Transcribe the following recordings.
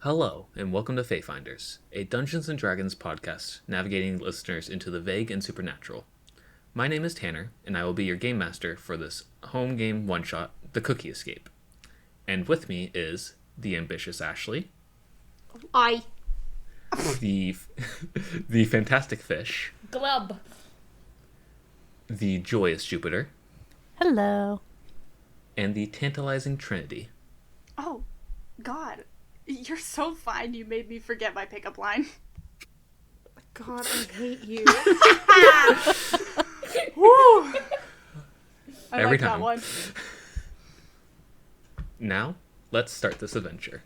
Hello, and welcome to Fayfinders, a Dungeons & Dragons podcast navigating listeners into the vague and supernatural. My name is Tanner, and I will be your game master for this home game one-shot, The Cookie Escape. And with me is the ambitious Ashley. I. The fantastic Fish. Glub. The joyous Jupiter. Hello. And the tantalizing Trinity. Oh, God. You're so fine, you made me forget my pickup line. God, I hate you. Woo! I Every like time. that one. Now, let's start this adventure.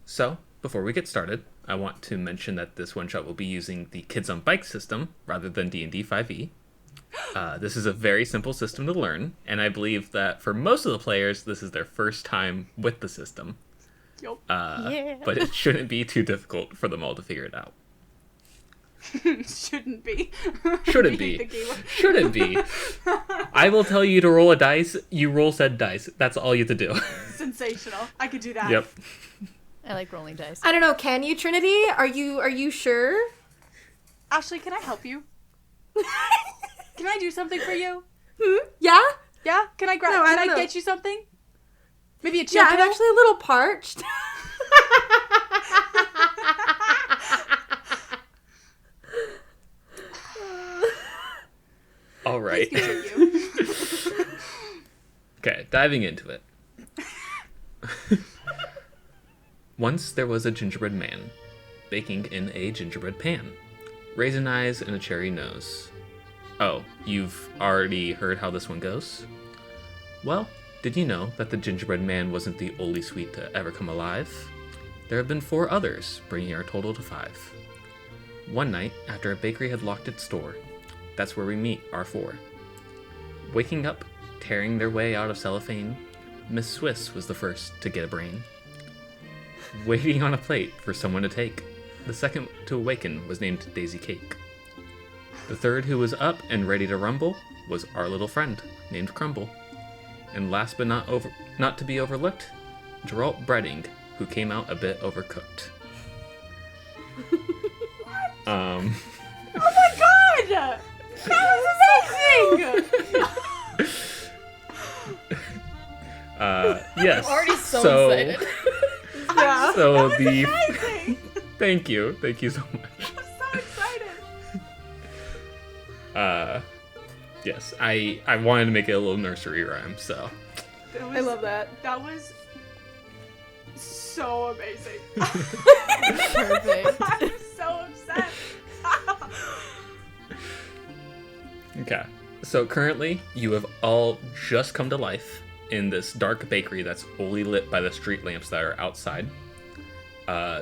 So, before we get started, I want to mention that this one-shot will be using the Kids on Bike system rather than D&D 5e. This is a very simple system to learn, and I believe that for most of the players, this is their first time with the system. Yup. But it shouldn't be too difficult for them all to figure it out. Shouldn't be. Shouldn't be. Shouldn't be. I will tell you to roll a dice, you roll said dice. That's all you have to do. Sensational. I could do that. Yep. I like rolling dice. I don't know, can you, Trinity? Are you sure? Ashley, can I help you? Can I do something for you? Yeah? Yeah? Can I grab? No, I can don't know. get you something? Maybe a chill Yeah, I'm pill? actually a little parched. All right. Please continue. Okay, diving into it. Once there was a gingerbread man, baking in a gingerbread pan. Raisin eyes and a cherry nose. Oh, you've already heard how this one goes? Well, did you know that the gingerbread man wasn't the only sweet to ever come alive? There have been 4 others, bringing our total to 5. One night, after a bakery had locked its door, that's where we meet our 4. Waking up, tearing their way out of cellophane, Miss Swiss was the first to get a brain. Waiting on a plate for someone to take, the second to awaken was named Daisy Cake. The third who was up and ready to rumble was our little friend, named Crumble. And last but not to be overlooked, Geralt Breading, who came out a bit overcooked. Oh my god! That was amazing! Yes. I'm already so excited. Yeah. So Amazing! Thank you so much. I'm so excited! Yes, I wanted to make it a little nursery rhyme, so. I love that. That was so amazing. Perfect. I'm so upset. Okay, so currently you have all just come to life in this dark bakery that's only lit by the street lamps that are outside.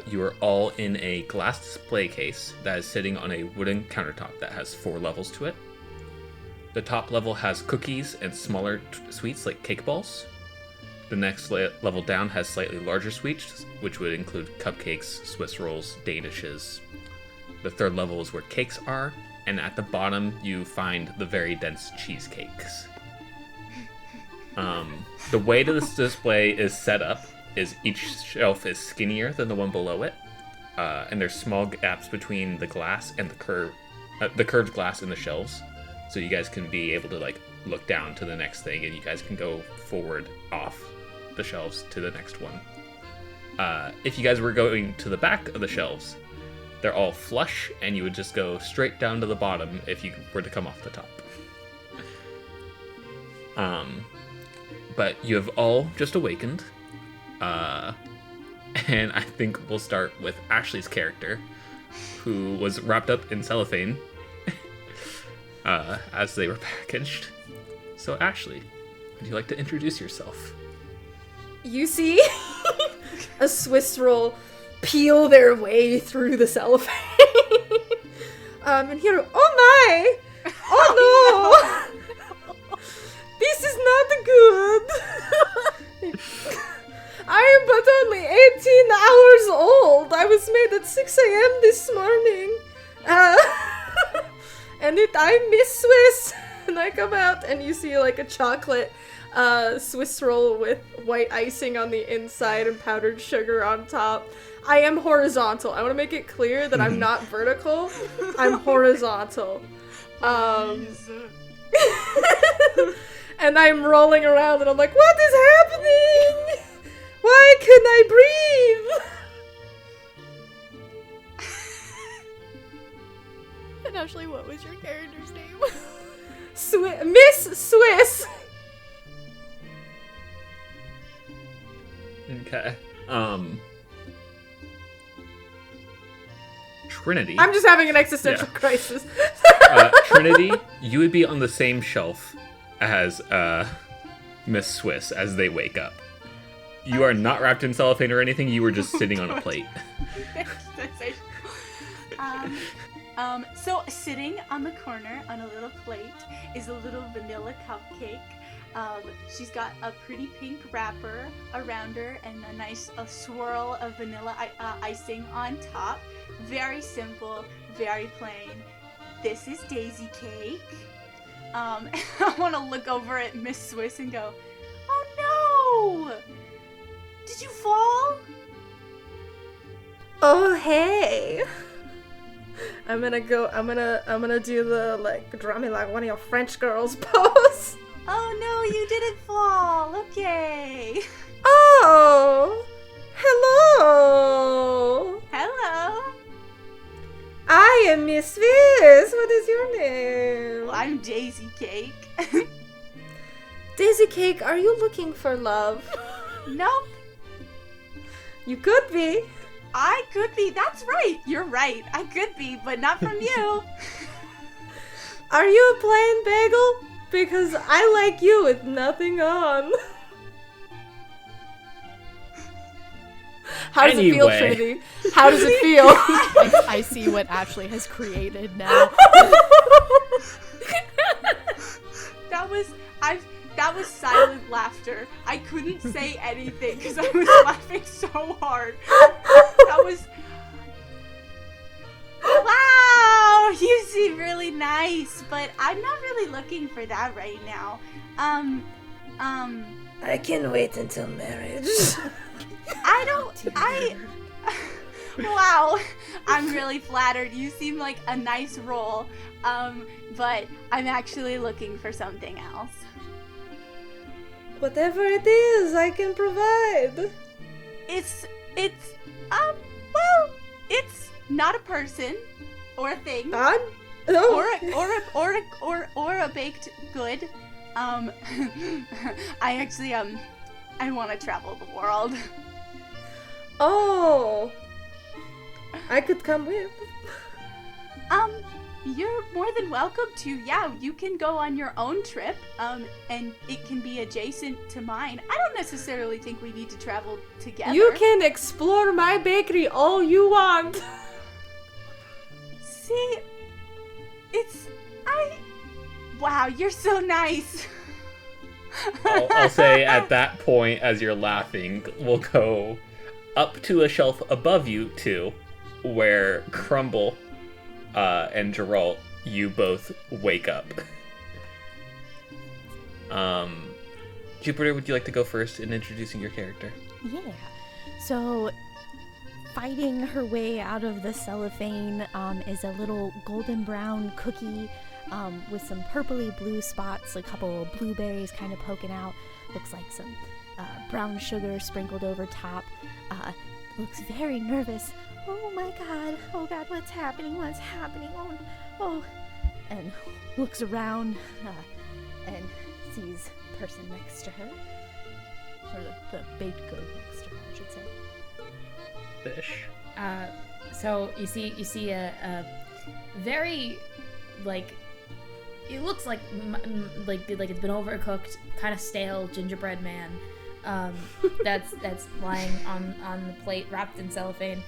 You are all in a glass display case that is sitting on a wooden countertop that has 4 levels to it. The top level has cookies and smaller sweets like cake balls. The next level down has slightly larger sweets, which would include cupcakes, Swiss rolls, danishes. The third level is where cakes are, and at the bottom you find the very dense cheesecakes. The way that this display is set up is each shelf is skinnier than the one below it, and there's small gaps between the glass and the curved glass in the shelves, so you guys can be able to like look down to the next thing, and you guys can go forward off the shelves to the next one. If you guys were going to the back of the shelves, they're all flush, and you would just go straight down to the bottom if you were to come off the top. But you have all just awakened. And I think we'll start with Ashley's character, who was wrapped up in cellophane as they were packaged. So Ashley, would you like to introduce yourself? You see a Swiss roll peel their way through the cellophane. And here, oh my! Oh no! This is not good! I am but only 18 hours old. I was made at 6 a.m. this morning. And I'm Miss Swiss. And I come out and you see like a chocolate Swiss roll with white icing on the inside and powdered sugar on top. I am horizontal. I want to make it clear that I'm not vertical. I'm horizontal. And I'm rolling around and I'm like, what is happening? Why couldn't I breathe? And Ashley, what was your character's name? Miss Swiss. Okay. Trinity. I'm just having an existential crisis. Trinity, you would be on the same shelf as Miss Swiss as they wake up. You are not wrapped in cellophane or anything. You were just sitting on a plate. So sitting on the corner on a little plate is a little vanilla cupcake. She's got a pretty pink wrapper around her and a swirl of vanilla icing on top. Very simple, very plain. This is Daisy Cake. I want to look over at Miss Swiss and go, oh no! Did you fall? Oh hey. I'm gonna do the like draw me like one of your French girls pose. Oh no, you didn't fall. Okay. Oh, hello. Hello. I am Miss Swiss. What is your name? Well, I'm Daisy Cake. Daisy Cake, are you looking for love? Nope. You could be. I could be. That's right. You're right. I could be, but not from you. Are you a plain bagel? Because I like you with nothing on. How does it feel, Trinity? How does it feel? I see what Ashley has created now. That was silent laughter. I couldn't say anything because I was laughing so hard. That was... Wow! You seem really nice, but I'm not really looking for that right now. I can wait until marriage. Wow. I'm really flattered. You seem like a nice role. But I'm actually looking for something else. Whatever it is, I can provide. It's not a person or a thing or a baked good. I want to travel the world. Oh, I could come with. You're more than welcome to. Yeah, you can go on your own trip, and it can be adjacent to mine. I don't necessarily think we need to travel together. You can explore my bakery all you want. See, wow, you're so nice. I'll say at that point, as you're laughing, we'll go up to a shelf above you two, where Crumble and Geralt, you both wake up. Jupiter, would you like to go first in introducing your character? Yeah. So, fighting her way out of the cellophane is a little golden brown cookie with some purpley blue spots, a couple blueberries kind of poking out. Looks like some brown sugar sprinkled over top. Looks very nervous. Oh my god, what's happening, oh, and looks around and sees the person next to her, or the baked good next to her, I should say. Fish. So you see a very, like, it looks like like it's been overcooked, kind of stale gingerbread man, that's lying on the plate wrapped in cellophane.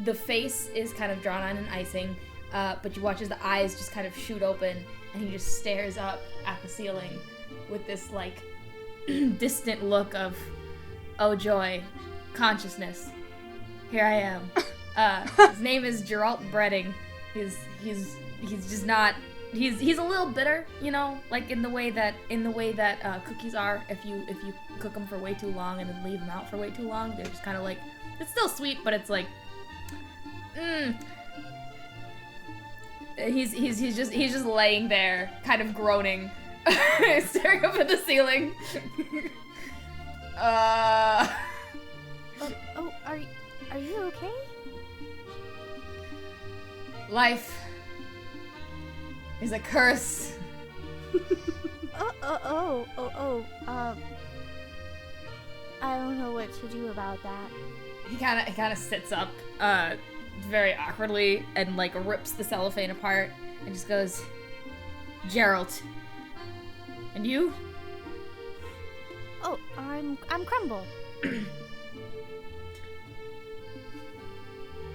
The face is kind of drawn on in icing, but you watch as the eyes just kind of shoot open, and he just stares up at the ceiling with this, like, distant look of, oh joy, consciousness. Here I am. His name is Geralt Breading. He's just not. He's a little bitter, you know, like in the way that cookies are. If you cook them for way too long and then leave them out for way too long, they're just kind of like, it's still sweet, but it's like, He's just laying there, kind of groaning, staring up at the ceiling. Oh, are you okay? Life is a curse. I don't know what to do about that. He kind of sits up, very awkwardly, and like rips the cellophane apart, and just goes, Gerald. And you? Oh, I'm Crumble.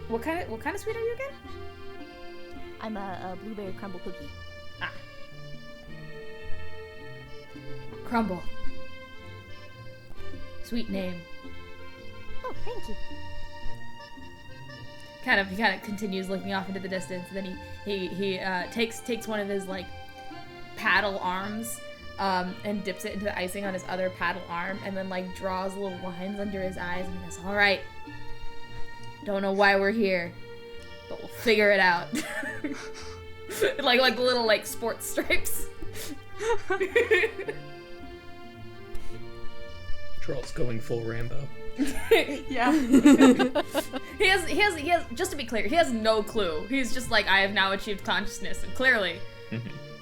What kind of sweet are you again? I'm a blueberry crumble cookie. Ah. Crumble. Sweet name. Oh, thank you. He kind of continues looking off into the distance, and then he takes one of his like paddle arms, and dips it into the icing on his other paddle arm, and then like draws little lines under his eyes, and he goes, "All right, don't know why we're here, but we'll figure it out." like little like sports stripes. Geralt's going full Rambo. Yeah. He has, just to be clear, he has no clue. He's just like, I have now achieved consciousness, and clearly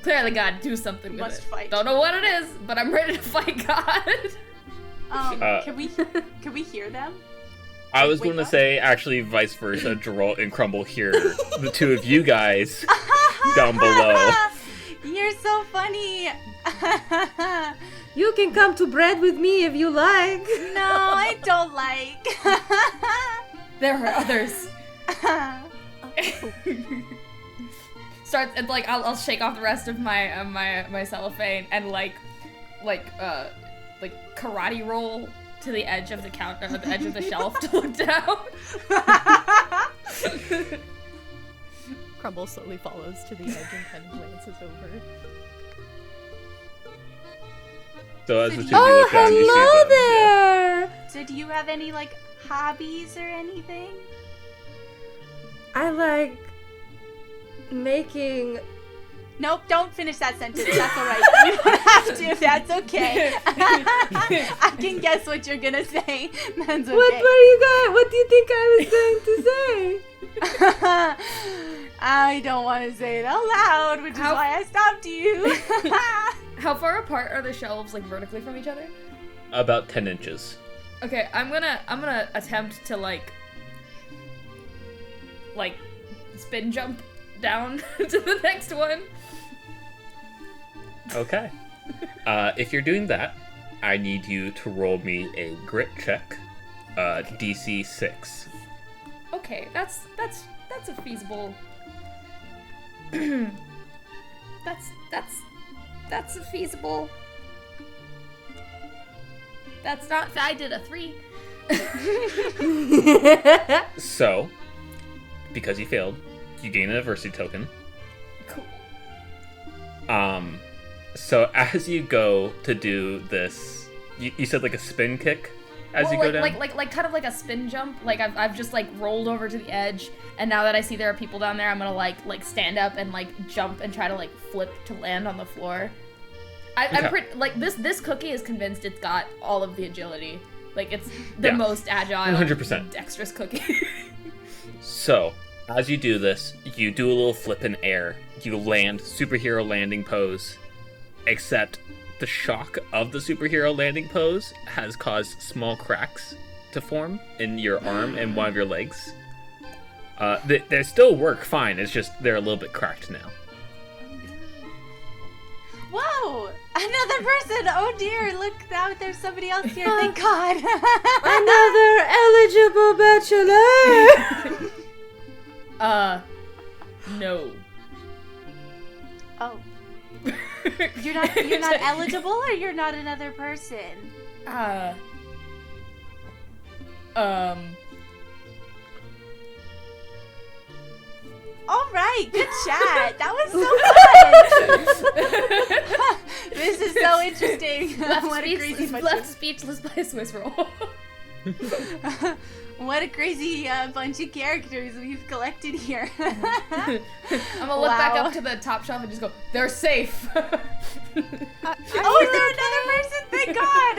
gotta do something with Must it. fight. Don't know what it is, but I'm ready to fight God. Can we hear them? I was Wake going to up? say, actually, vice versa. Geralt and Crumble hear the two of you guys down below. You're so funny. You can come to bread with me if you like. No, I don't like. There are others. Starts, and like I'll shake off the rest of my my cellophane and like karate roll to the edge of the counter, the edge of the shelf to look down. Crumble slowly follows to the edge and kind of glances over. So as the two of you look down, you see hello them. there! So do you have any like hobbies or anything? I like making. Nope, don't finish that sentence. That's all right. You don't have to. That's okay. I can guess what you're gonna say. That's okay. What do you think I was going to say? I don't want to say it out loud, which is why I stopped you. How far apart are the shelves, like vertically from each other? About 10 inches. Okay, I'm gonna attempt to like spin jump down to the next one. Okay. If you're doing that, I need you to roll me a grit check, DC 6. Okay, that's a feasible. that's a feasible. That's not. I did a 3. So, because you failed, you gain an adversity token. Cool. So as you go to do this, you said like a spin kick as you go down? Like kind of like a spin jump. Like I've just like rolled over to the edge, and now that I see there are people down there, I'm gonna like stand up and like jump and try to like flip to land on the floor. I'm pretty like this cookie is convinced it's got all of the agility. Like it's the most agile, 100% dexterous cookie. So as you do this, you do a little flip in air. You land, superhero landing pose, except the shock of the superhero landing pose has caused small cracks to form in your arm and one of your legs. They still work fine, it's just they're a little bit cracked now. Whoa! Another person! Oh dear, look, now there's somebody else here, thank God. Another eligible bachelor! No. Oh. You're not eligible, or you're not another person? All right, good chat. That was so fun. This is so interesting. What a crazy left speechless by a Swiss roll. What a crazy bunch of characters we've collected here. I'm gonna look back up to the top shelf and just go, they're safe. Oh, is there another person? Thank God.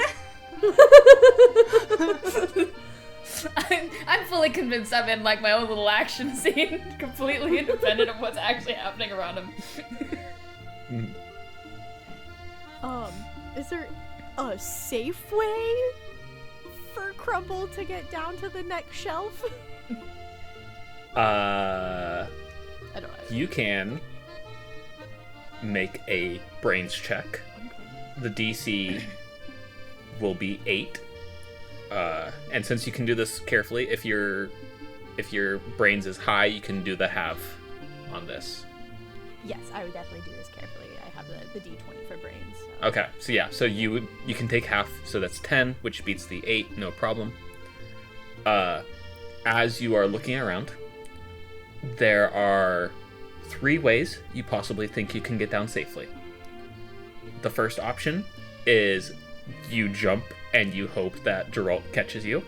I'm fully convinced I'm in like my own little action scene, completely independent of what's actually happening around him. Is there a safe way for Crumble to get down to the next shelf? I don't know. You can make a brains check. The DC will be 8. And since you can do this carefully, if your brains is high, you can do the half on this. Yes, I would definitely do this carefully. I have the D20 for brains. So. Okay, so yeah, so you can take half, so that's 10, which beats the 8, no problem. As you are looking around, there are 3 ways you possibly think you can get down safely. The first option is you jump and you hope that Geralt catches you.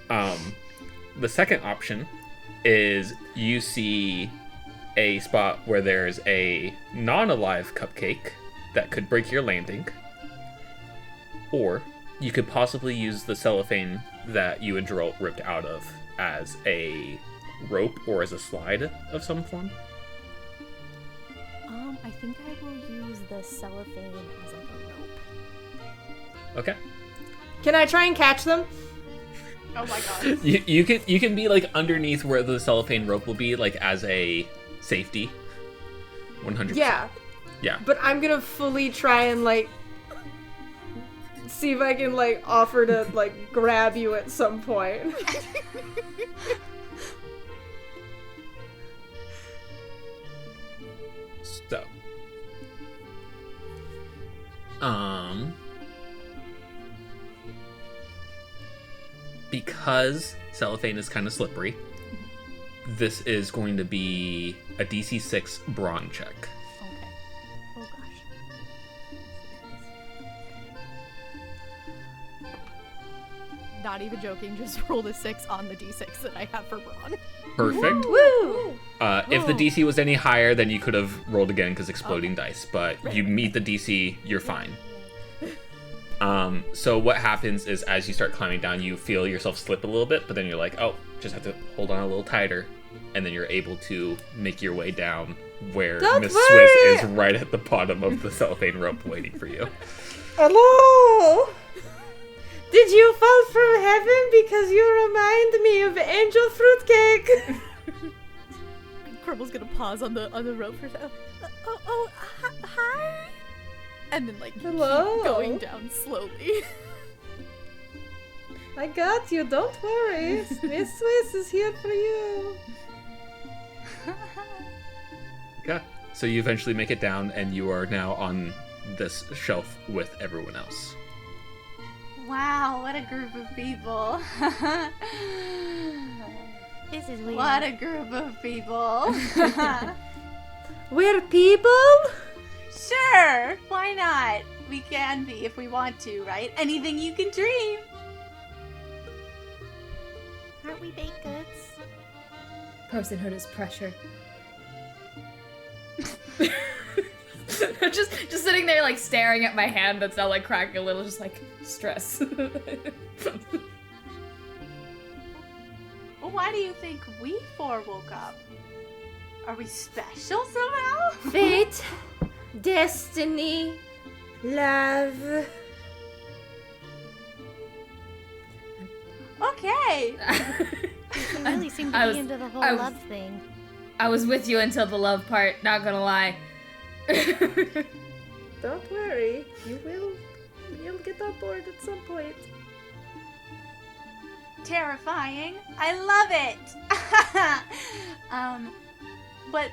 The second option is you see a spot where there's a non-alive cupcake that could break your landing. Or you could possibly use the cellophane that you and Geralt ripped out of as a rope or as a slide of some form. I think I will use the cellophane as like a rope. Okay. Can I try and catch them? Oh my God. You can be like underneath where the cellophane rope will be, like as a safety. 100%. Yeah. Yeah. But I'm gonna fully try and like see if I can like offer to like grab you at some point. So. Because cellophane is kind of slippery, this is going to be a DC 6 brawn check. Okay. Oh gosh. Not even joking, just rolled a 6 on the D6 that I have for brawn. Perfect. Woo! If the DC was any higher, then you could have rolled again because exploding dice, but you meet the DC, you're fine. So what happens is as you start climbing down, you feel yourself slip a little bit, but then you're like, oh, just have to hold on a little tighter, and then you're able to make your way down where Miss Swiss is right at the bottom of the cellophane rope waiting for you. Hello! Did you fall from heaven because you remind me of Angel Fruitcake? Purple's gonna pause on the rope for a second. Hi. And then like Hello. keep going down slowly. I got you, don't worry. Miss Swiss is here for you. Okay. So you eventually make it down, and you are now on this shelf with everyone else. Wow, what a group of people. This is weird. What a group of people. We're people? Sure, why not? We can be if we want to, right? Anything you can dream. Aren't we baked goods? Personhood is pressure. just sitting there like staring at my hand that's now like cracking a little, just like stress. Well, why do you think we four woke up? Are we special somehow? Fate, destiny, love. Okay. You really seem to I be was- into the whole I was- love thing. I was with you until the love part, not gonna lie. Don't worry, you'll get on board at some point. Terrifying. I love it. But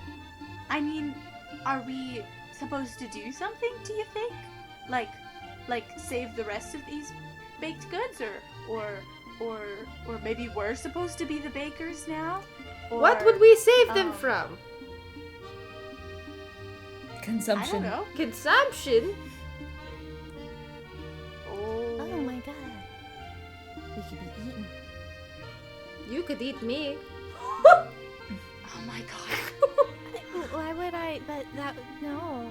I mean, are we supposed to do something, do you think? Like save the rest of these baked goods, or maybe we're supposed to be the bakers now? Or, What would we save them from? I Consumption. don't know. Consumption? Oh my god. We could be eaten. You could eat me. Oh my god. Why would I? But no.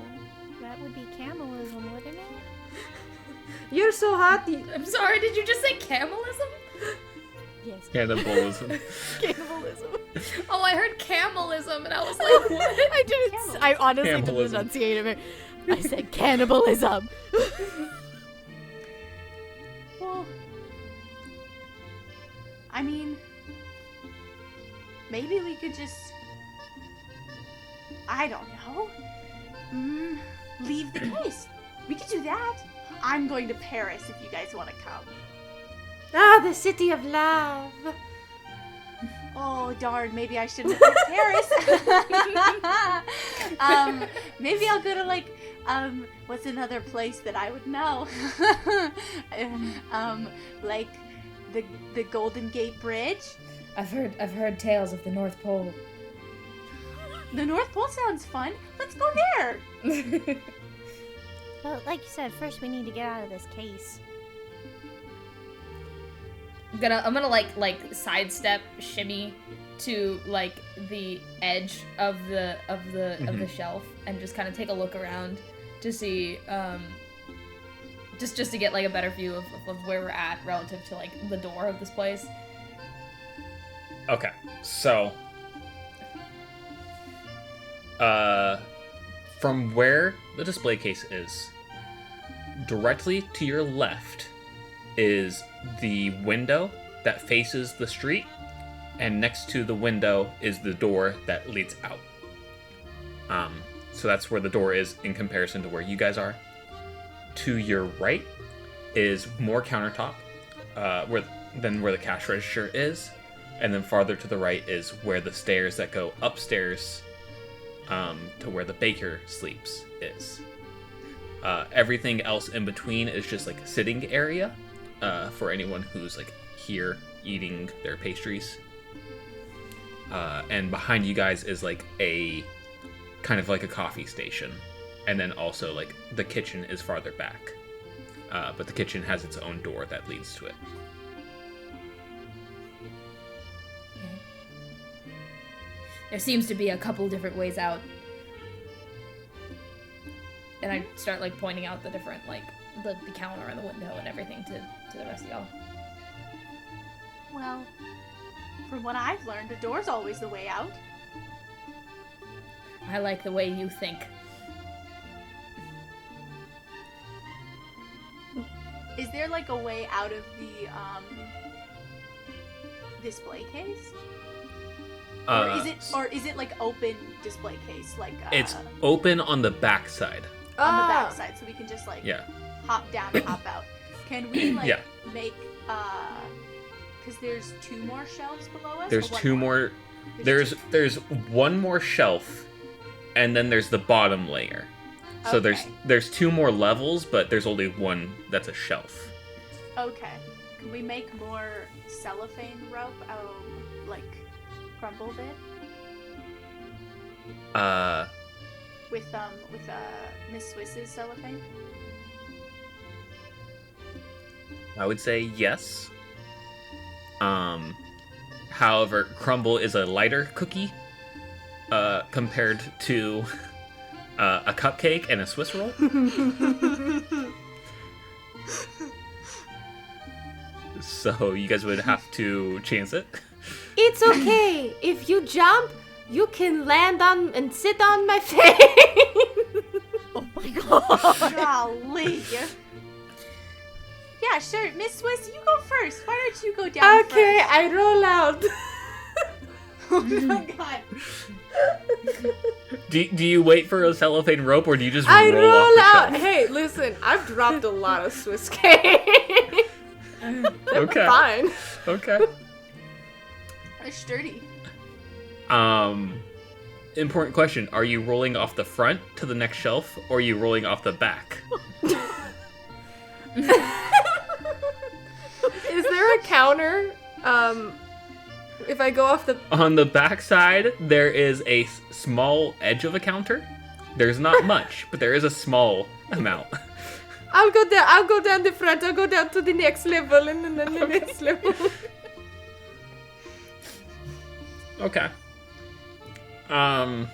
That would be cannibalism, wouldn't it? You're so hot. I'm sorry, did you just say camalism? Yes. Cannibalism. Cannibalism. Oh, I heard camalism, and I was like, what? I didn't. I honestly didn't Cannibalism. enunciate it. I said cannibalism. Well, I mean, maybe we could just, I don't know, leave the case. We could do that. I'm going to Paris if you guys want to come. Ah, the city of love. Oh, darn, maybe I shouldn't have picked Paris. Maybe I'll go to, like, what's another place that I would know? Like, the Golden Gate Bridge? I've heard tales of the North Pole. The North Pole sounds fun. Let's go there. Well, like you said, first we need to get out of this case. I'm gonna like sidestep shimmy to like the edge of the shelf and just kind of take a look around to see just to get like a better view of where we're at relative to like the door of this place. Okay, so from where the display case is, directly to your left is the window that faces the street, and next to the window is the door that leads out. So that's where the door is in comparison to where you guys are. To your right is more countertop, than where the cash register is, and then farther to the right is where the stairs that go upstairs to where the baker sleeps is. Everything else in between is just like a sitting area for anyone who's like here eating their pastries. And behind you guys is like a kind of like a coffee station, and then also like the kitchen is farther back, but the kitchen has its own door that leads to it. There seems to be a couple different ways out. And I start like pointing out the different like the counter and the window and everything to the rest of y'all. Well, from what I've learned, a door's always the way out. I like the way you think. Is there like a way out of the display case? Or is it like open display case? Like It's open on the back side. on the back side, so we can just like Yeah. hop down and hop out. Can we like Yeah. make because there's 2 more shelves below us? There's or one 2 more. There's two. one more shelf, and then there's the bottom layer. So Okay. there's 2 more levels, but there's only one that's a shelf. Okay. Can we make more cellophane rope? Like Crumble did with Miss Swiss's cellophane. I would say yes. However, Crumble is a lighter cookie compared to a cupcake and a Swiss roll. So you guys would have to chance it. It's okay. If you jump, you can land on and sit on my face. Oh my god. Golly. Yeah, sure. Miss Swiss, you go first. Why don't you go down Okay, first? I roll out. Oh my god. Do you wait for a cellophane rope, or do you just I roll roll off the out. shelf? Hey, listen, I've dropped a lot of Swiss cake. Okay. Fine. Okay. They're sturdy. Important question. Are you rolling off the front to the next shelf, or are you rolling off the back? Is there a counter? If I go off the... On the back side, there is a small edge of a counter. There's not much, but there is a small amount. I'll go down the front. I'll go down to the next level and then the next level. Okay. I'm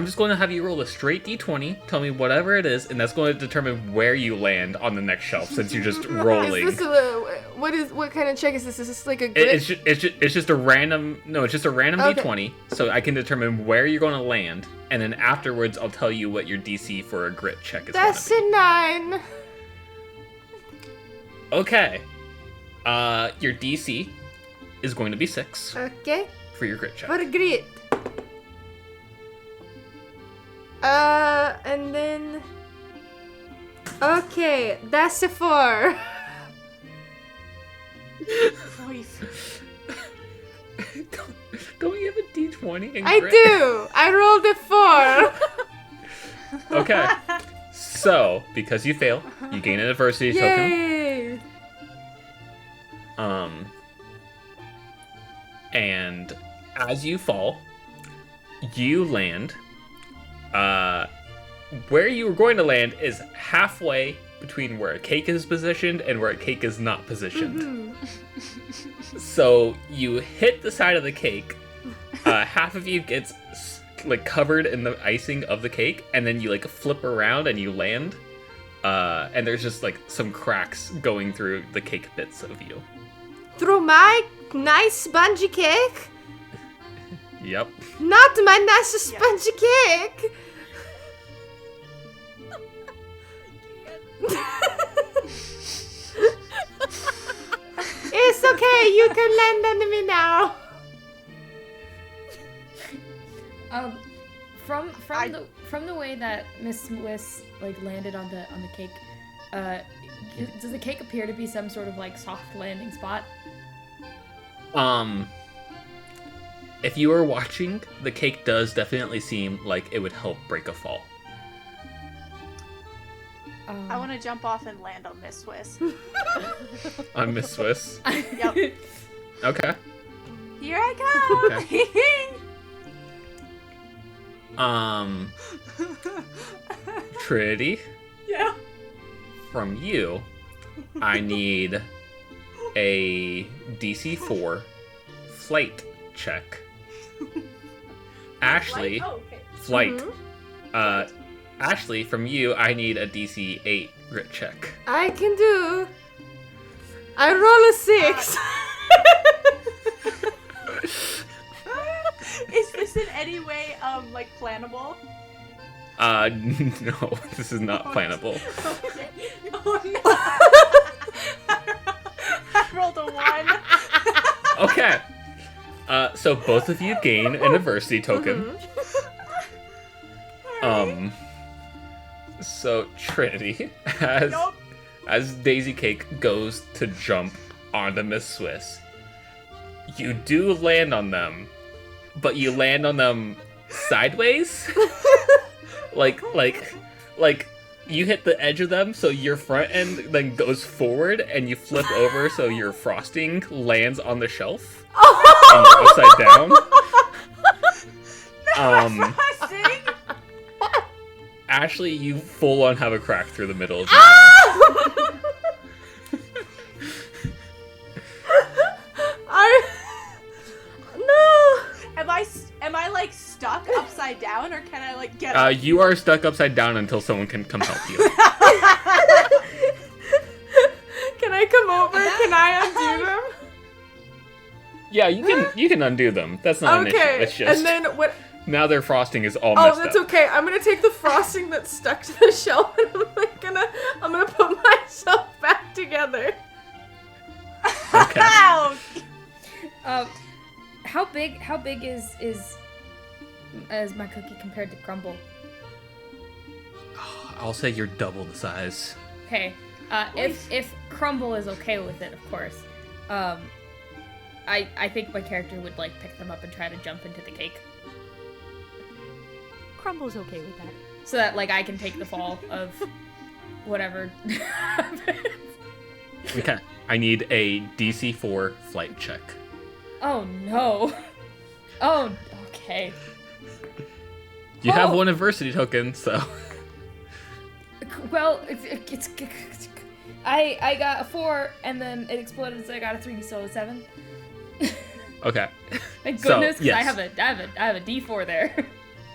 just going to have you roll a straight d20, tell me whatever it is, and that's going to determine where you land on the next shelf, since you're just rolling. Is this what kind of check is this? Is this like a grit? It's just a random Okay. d20, so I can determine where you're going to land, and then afterwards I'll tell you what your DC for a grit check is. That's going to a 9. be. Okay. Your DC is going to be 6 Okay. for your grit check. For grit. And then... Okay, that's a 4. Don't you have a d20 in I grit? do! I rolled a 4! Okay. So, because you fail, you gain an adversity token. Yay! And as you fall, you land. Where you were going to land is halfway between where a cake is positioned and where a cake is not positioned. So you hit the side of the cake. Half of you gets like covered in the icing of the cake, and then you like flip around and you land. And there's just like some cracks going through the cake bits of you. Through my nice spongy cake? Yep. Not my nice spongy cake! It's okay, you can land on me now. From the way that Miss Swiss like landed on the cake, does the cake appear to be some sort of like soft landing spot? If you were watching, the cake does definitely seem like it would help break a fall. I want to jump off and land on Miss Swiss. On Miss Swiss. Yep. Okay. Here I go. Trinity. Yeah. From you, I need a DC 4 flight check. Ashley, flight. Mm-hmm. Ashley, from you, I need a DC 8 grit check. I can do. I roll a 6. Is this in any way like plannable? No, this is not plannable. Oh no! I rolled a 1. Okay. So both of you gain an adversity token. So Trinity, as Daisy Cake goes to jump onto Miss Swiss, you do land on them, but you land on them sideways. like you hit the edge of them, so your front end then goes forward, and you flip over, so your frosting lands on the shelf, and you're upside down. Ashley, you full on have a crack through the middle of your Am I like stuck upside down, or can I like get up? You are stuck upside down until someone can come help you. Can I come over? Can I undo them? Yeah, you can undo them. That's not an issue. It's just and then what? Now their frosting is all messed up. Oh, that's okay. I'm gonna take the frosting that's stuck to the shelf and I'm gonna put myself back together. Okay. How big is my cookie compared to Crumble? I'll say you're double the size. Okay. If Crumble is okay with it, of course. I think my character would like pick them up and try to jump into the cake. Crumble's okay with that. So that like I can take the fall of whatever. Okay. I need a DC 4 flight check. Oh no. Oh, okay. You have one adversity token, so. Well, it's I got a 4 and then it exploded, so I got a 3, so a 7. Okay. Thank goodness, so, yes. I have a D4 there.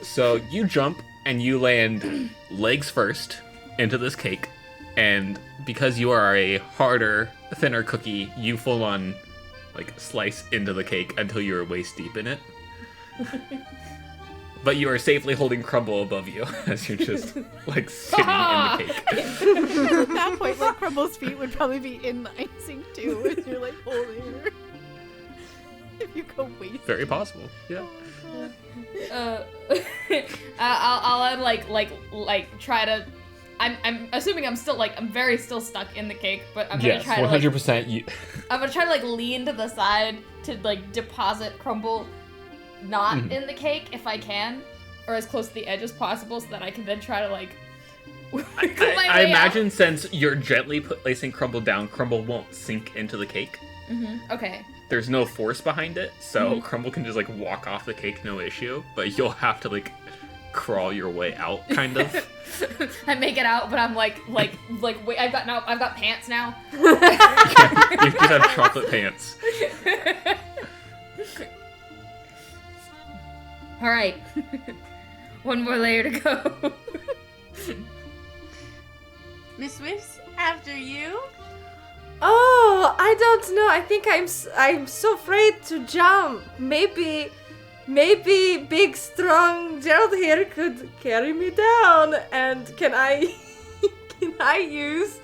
So you jump and you land legs first into this cake, and because you are a harder, thinner cookie, you full on like slice into the cake until you're waist deep in it. But you are safely holding Crumble above you as you're just like sitting in the cake. At that point, like Crumble's feet would probably be in the icing too, as you're like holding her. If you go waist. Very possible. Yeah. I'll like try to. I'm assuming I'm very still stuck in the cake, but I'm gonna try to 100%. I'm gonna try to like lean to the side to like deposit Crumble not in the cake if I can, or as close to the edge as possible, so that I can then try to like. I imagine since you're gently placing Crumble down, Crumble won't sink into the cake. Okay. There's no force behind it, so Crumble can just like walk off the cake, no issue. But you'll have to like crawl your way out, kind of. I make it out, but I'm like wait, I've got pants now. Yeah, you just have chocolate pants. All right, one more layer to go. Miss Swift, after you. Oh, I don't know. I think I'm so afraid to jump. Maybe big strong Gerald here could carry me down. And can I use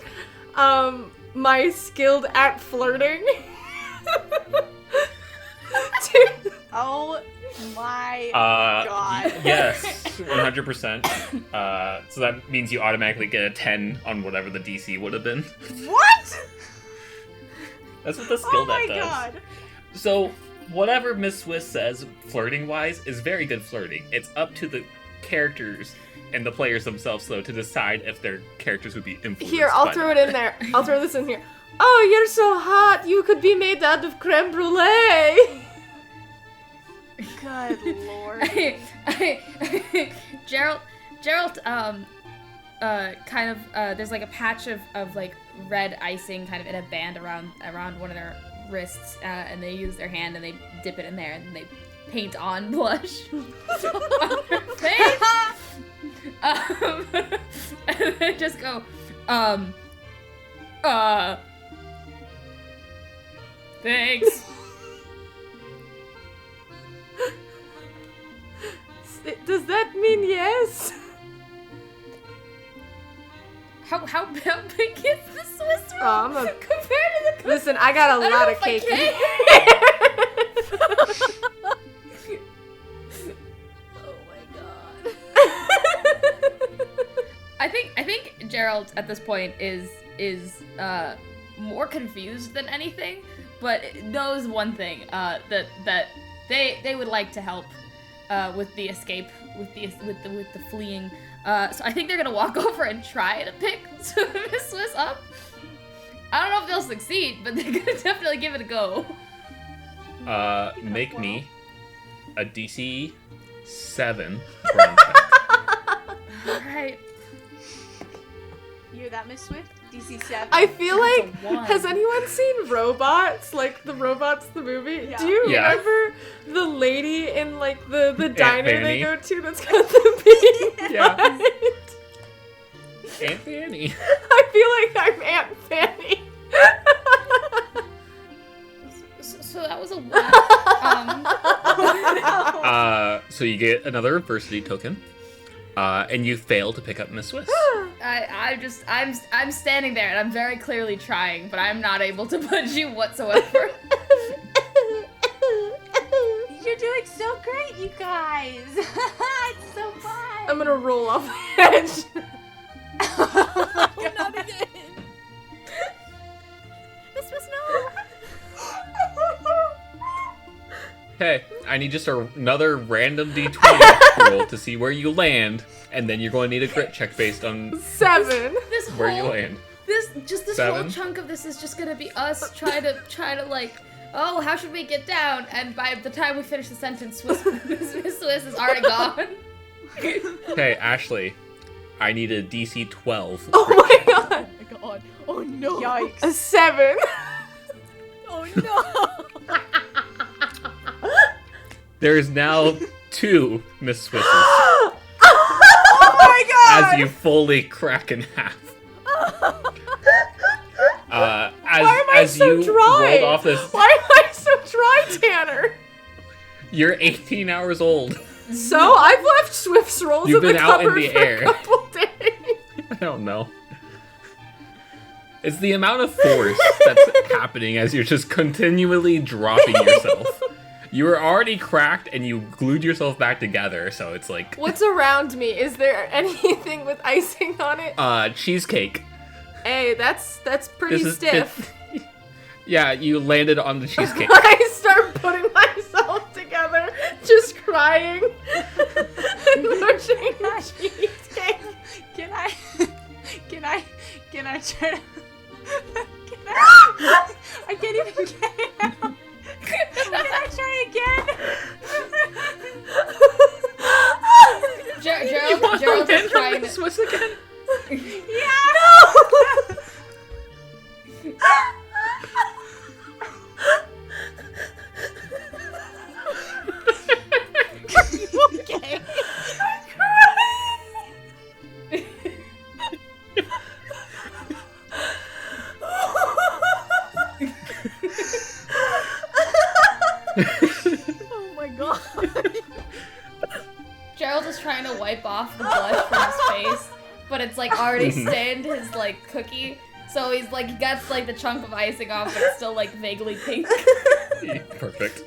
my skilled at flirting? Oh my god. Yes, 100%. So that means you automatically get a 10 on whatever the DC would have been. What? That's what the skill that does. God. So, whatever Miss Swiss says, flirting-wise, is very good flirting. It's up to the characters and the players themselves, though, to decide if their characters would be influenced. Here, I'll throw it in there. I'll throw this in here. Oh, you're so hot. You could be made out of creme brulee. Good lord. Gerald, kind of, there's like a patch of like red icing kind of in a band around one of their wrists, and they use their hand and they dip it in there and they paint on blush on their face. And they just go, thanks. Does that mean yes? How big is the Swiss roll compared to the Listen, I got a lot of cake. Gerald at this point is more confused than anything, but knows one thing, that they would like to help with the escape, with the fleeing. So I think they're gonna walk over and try to pick Miss Swiss up. I don't know if they'll succeed, but they're gonna definitely give it a go. Make me a DC 7 brawn check. Alright. You hear that, Miss Swift? DC 7. I feel That's like, a 1. has anyone seen Robots? Like, the Robots, the movie? Yeah. Do you Yeah. remember the lady in, like, the diner Fanny. they go to that's got the bean? Yeah. butt? Aunt Fanny. I feel like I'm Aunt Fanny. So that was a 1. So you get another adversity token. And you fail to pick up Miss Swiss. I'm standing there and I'm very clearly trying, but I'm not able to punch you whatsoever. You're doing so great, you guys. It's so fun. I'm gonna roll off the edge. Oh, not again. Miss Swiss, no. Okay, I need just another random D20 roll to see where you land, and then you're going to need a grit check based on 7. This where you whole land. this whole 7? chunk of this is just gonna be us try to like, oh, how should we get down? And by the time we finish the sentence, Miss Swiss is already gone. Okay, Ashley, I need a DC 12. Oh my god. Oh my god. Oh no. Yikes. A 7. Oh no. There is now 2 Miss Swisses Oh my god. as you fully crack in half. Why am I as so you dry? rolled off this, Why am I so dry, Tanner? you're 18 hours old. So I've left Swift's rolls You've in been the out in cupboard the for air. a couple days. I don't know. It's the amount of force that's happening as you're just continually dropping yourself. You were already cracked and you glued yourself back together, so it's like What's around me? Is there anything with icing on it? cheesecake. Hey, that's pretty This is stiff. Yeah, you landed on the cheesecake. I start putting myself together, just crying and pushing the cheesecake. Can I try to... I can't even get it out. Can I try again? Gerald is trying to. Swiss again? Yeah! Okay. Oh my god. Gerald is trying to wipe off the blood from his face, but it's like already stained his like cookie. So he's like, he got like the chunk of icing off, but it's still like vaguely pink. Perfect.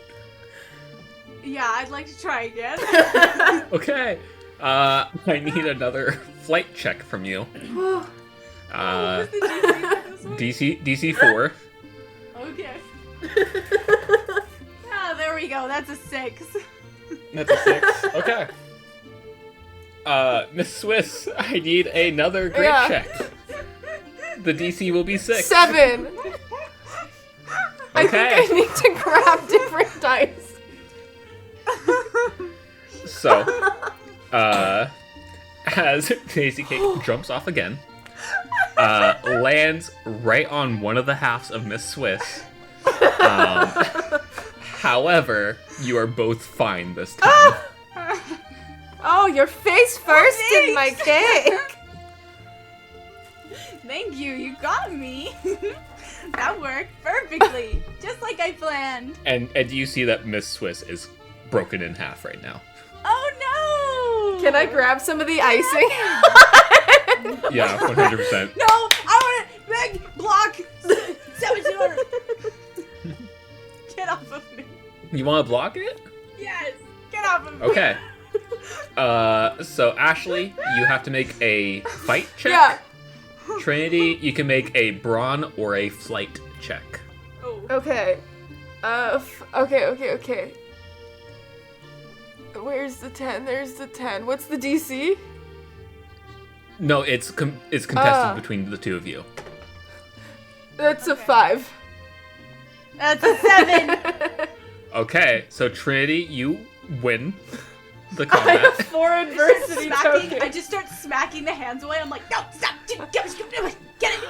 Yeah, I'd like to try again. Okay. I need another flight check from you. DC 4. Okay. Oh, there we go. That's a 6. That's a 6. Okay. Miss Swiss, I need another grit Yeah. check. The DC will be 6. 7. I think Okay. I need to grab different dice. So, as Daisy Cake jumps off again, lands right on one of the halves of Miss Swiss. However, you are both fine this time. Oh, your face first in my cake. Thank you. You got me. That worked perfectly. Just like I planned. And you see that Miss Swiss is broken in half right now. Oh no! Can I grab some of the icing? Yeah, 100%. No! I want to beg block! Saboteur! Get off of me. You want to block it? Yes! Get off of me. Okay. So Ashley, you have to make a fight check. Yeah. Trinity, you can make a brawn or a flight check. Oh. Okay. Okay. Where's the 10? There's the 10. What's the DC? No, it's contested between the two of you. That's a 5. That's a 7. Okay, so Trinity, you win the I combat. have 4 adversity tokens. I just start smacking the hands away. I'm like, no, stop, get it.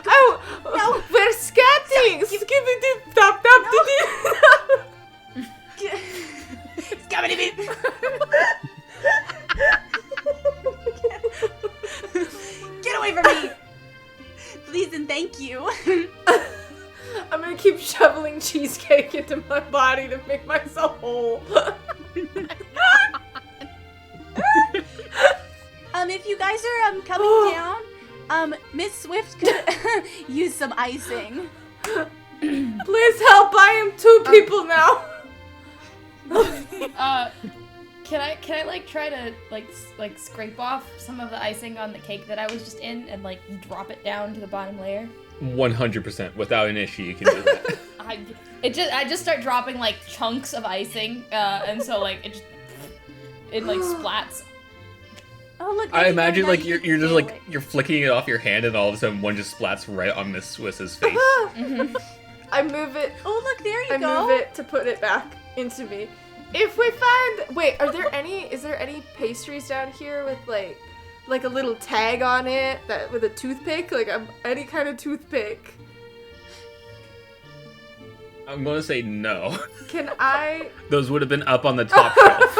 Oh, No. we're scatting. Skibbity stop. Get away from me! Please and thank you. I'm gonna keep shoveling cheesecake into my body to make myself whole. If you guys are coming down, Miss Swift could use some icing. Please help! I am 2 people now. Can I like try to like scrape off some of the icing on the cake that I was just in and like drop it down to the bottom layer? 100%. Without an issue, you can do that. I just start dropping like chunks of icing, and so like it like splats. Oh look! I imagine now like you you're just feel like it. you're flicking it off your hand, and all of a sudden one just splats right on Miss Swiss's face. I move it. Oh look, there you I go. move it to put it back into me. If we find, wait, is there any pastries down here with like a little tag on it that with a toothpick, like any kind of toothpick? I'm gonna say no. Can I? Those would have been up on the top shelf.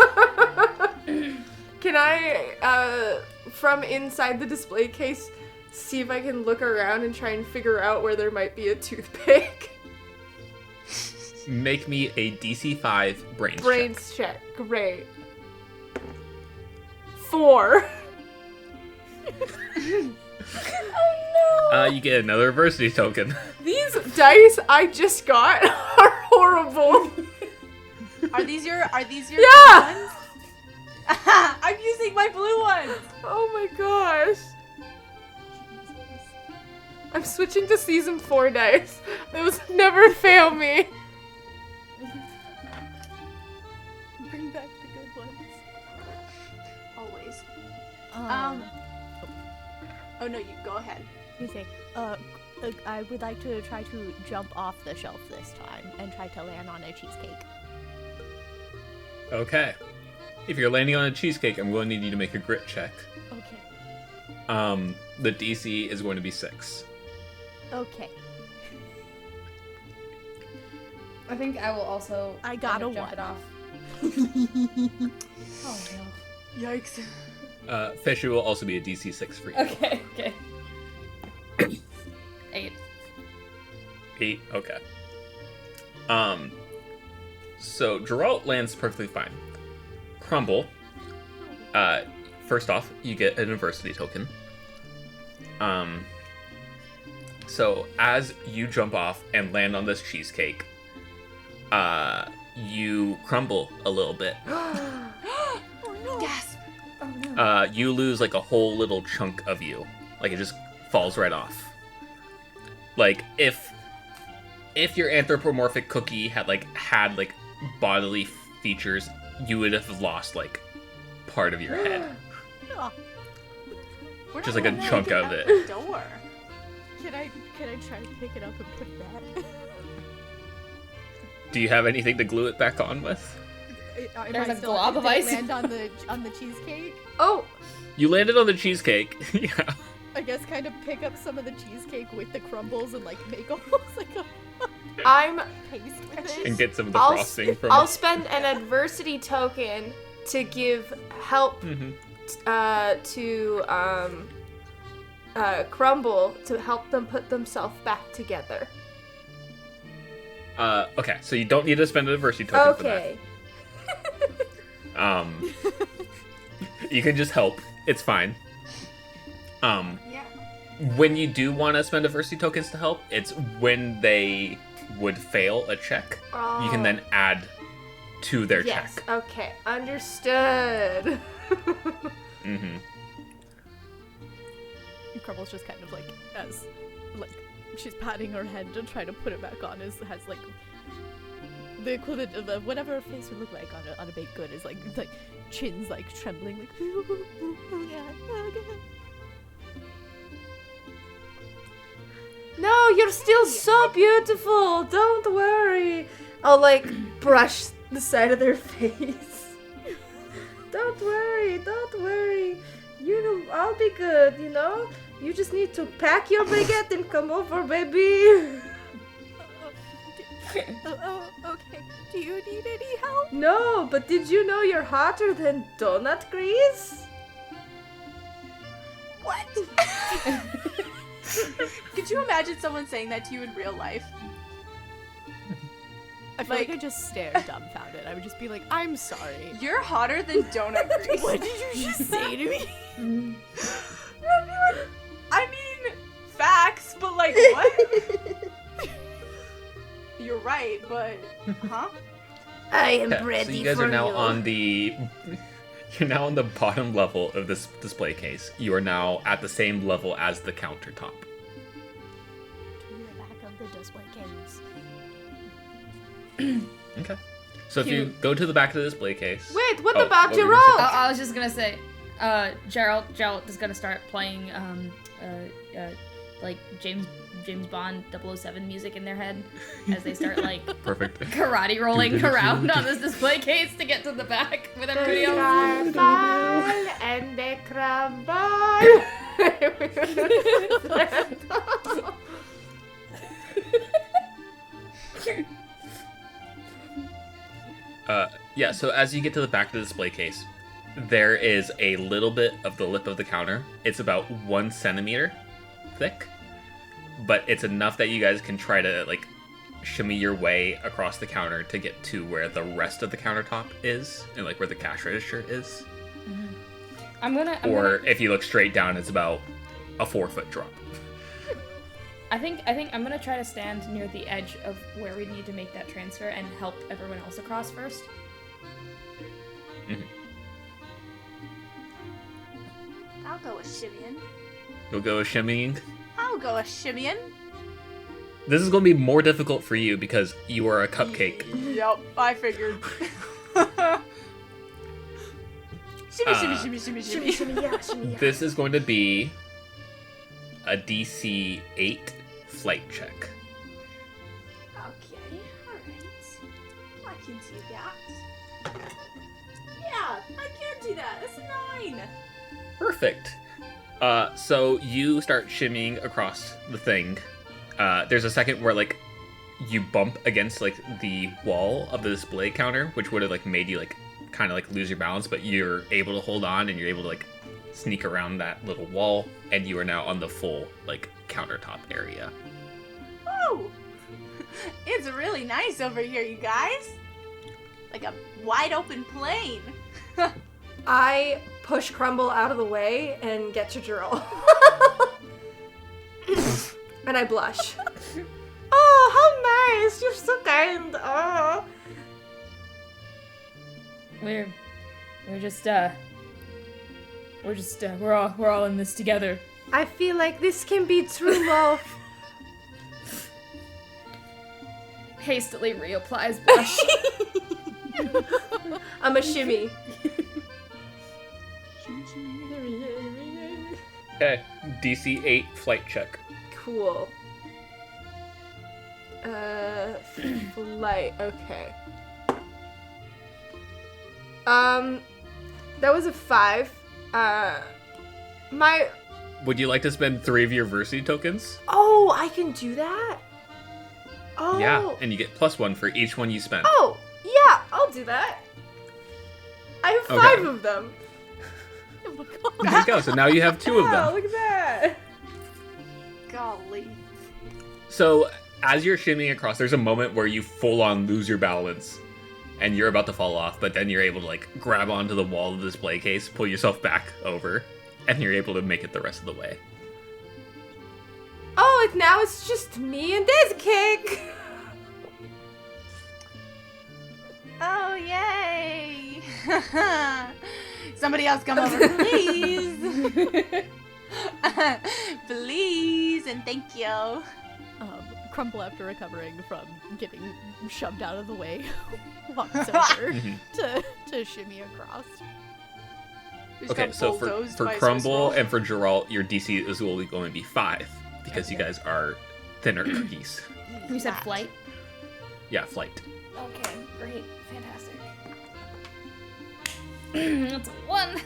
Can I, from inside the display case, see if I can look around and try and figure out where there might be a toothpick? Make me a DC 5 brains check. Brains check. Great. 4. You get another adversity token. These dice I just got are horrible. Are these your Yeah! blue ones? I'm using my blue ones. Oh my gosh. I'm switching to season 4 dice. Those never fail me. Bring back the good ones. Always. Oh no, you go ahead. You say, I would like to try to jump off the shelf this time and try to land on a cheesecake. Okay. If you're landing on a cheesecake, I'm going to need you to make a grit check. Okay. The DC is going to be 6. Okay. I think I will also. I got a jump 1. it off. Oh no. Yikes. Fisher will also be a DC 6 for you. Okay. 8. 8, okay. So Geralt lands perfectly fine. Crumble, first off, you get an adversity token. So as you jump off and land on this cheesecake, you crumble a little bit. Oh no. Gasp. Oh no. You lose like a whole little chunk of you. Like it just falls right off. Like if your anthropomorphic cookie had bodily features, you would have lost like part of your head. Oh, We're Just not like a gonna chunk make of out it. the door. can I try to pick it up and put it back? Do you have anything to glue it back on with? There's a glob of ice. Land on the cheesecake. Oh, You landed on the cheesecake. Yeah. I guess kind of pick up some of the cheesecake with the crumbles and like make almost like a I'm. paste with it. And get some of the I'll, frosting from I'll it. spend an adversity token to give help Mhm. to Crumble to help them put themselves back together. Okay, so you don't need to spend an adversity token for that. Okay. You can just help. It's fine. Yeah. When you do want to spend adversity tokens to help, it's when they would fail a check. You can then add to their Yes. check. Okay. Understood. Mm-hmm. Crumble's just kind of like, as, like, she's patting her head to try to put it back on, has like, the equivalent of whatever her face would look like on a baked good is like chin's like trembling, like, oh god. No, you're still so beautiful. Don't worry. I'll like brush the side of their face. Don't worry. Don't worry. You know, I'll be good. You know. You just need to pack your baguette and come over, baby. Okay. Do you need any help? No, but did you know you're hotter than donut grease? What? Could you imagine someone saying that to you in real life? I feel like I just stared dumbfounded. I would just be like, I'm sorry. You're hotter than donut grease. What did you just say to me? I mean, facts, but like, what? You're right, but, huh? I am Okay, ready so you guys for are now you. on the you're now on the bottom level of this display case. You are now at the same level as the countertop. To the back of the display case. Okay. So if you go to the back of the display case. Wait, what Oh, about what your were you gonna robe? say? I was just gonna say, Gerald is gonna start playing like James Bond 007 music in their head as they start like Perfect. karate rolling around on this display case to get to the back with everybody else. And they crumble. Yeah, so as you get to the back of the display case, there is a little bit of the lip of the counter. It's about 1 centimeter thick, but it's enough that you guys can try to like shimmy your way across the counter to get to where the rest of the countertop is and like where the cash register is. I'm gonna If you look straight down, it's about a 4-foot drop. I think I'm gonna try to stand near the edge of where we need to make that transfer and help everyone else across first. I'll go with shimmying. You'll go with shimmying. I'll go with shimmying. This is going to be more difficult for you because you are a cupcake. Yep, I figured. Shimmy. This is going to be a DC 8 flight check. Okay, alright. I can do that. Yeah, I can do that. That's a 9. Perfect. So you start shimmying across the thing. There's a second where like you bump against like the wall of the display counter, which would have like made you like kind of like lose your balance, but you're able to hold on and you're able to like sneak around that little wall, and you are now on the full like countertop area. Oh, it's really nice over here, you guys. Like a wide open plain. I push Crumble out of the way and get to Jurl. And I blush. Oh, how nice! You're so kind. Oh. We're all in this together. I feel like this can be true love. Hastily reapplies blush. I'm a shimmy. Okay, DC 8 flight check. Cool. Flight. Okay. That was a 5. My. Would you like to spend 3 of your Versity tokens? Oh, I can do that? Oh. Yeah, and you get +1 for each one you spend. Oh, yeah, I'll do that. I have 5 Okay. of them. There you go, so now you have 2 of Wow, them. look at that. Golly. So, as you're shimmying across, there's a moment where you full on lose your balance, and you're about to fall off, but then you're able to, like, grab onto the wall of the display case, pull yourself back over, and you're able to make it the rest of the way. Oh, now it's just me and this cake. Oh, yay! Somebody else come over, please! Please and thank you. Crumble, after recovering from getting shoved out of the way, walks over to shimmy across. Just Okay, got so bulldozed for by Crumble Swiss and for Geralt, your DC is only going to be 5 because you guys are thinner cookies. You said flight? Yeah, flight. Okay, great. Fantastic. That's a 1.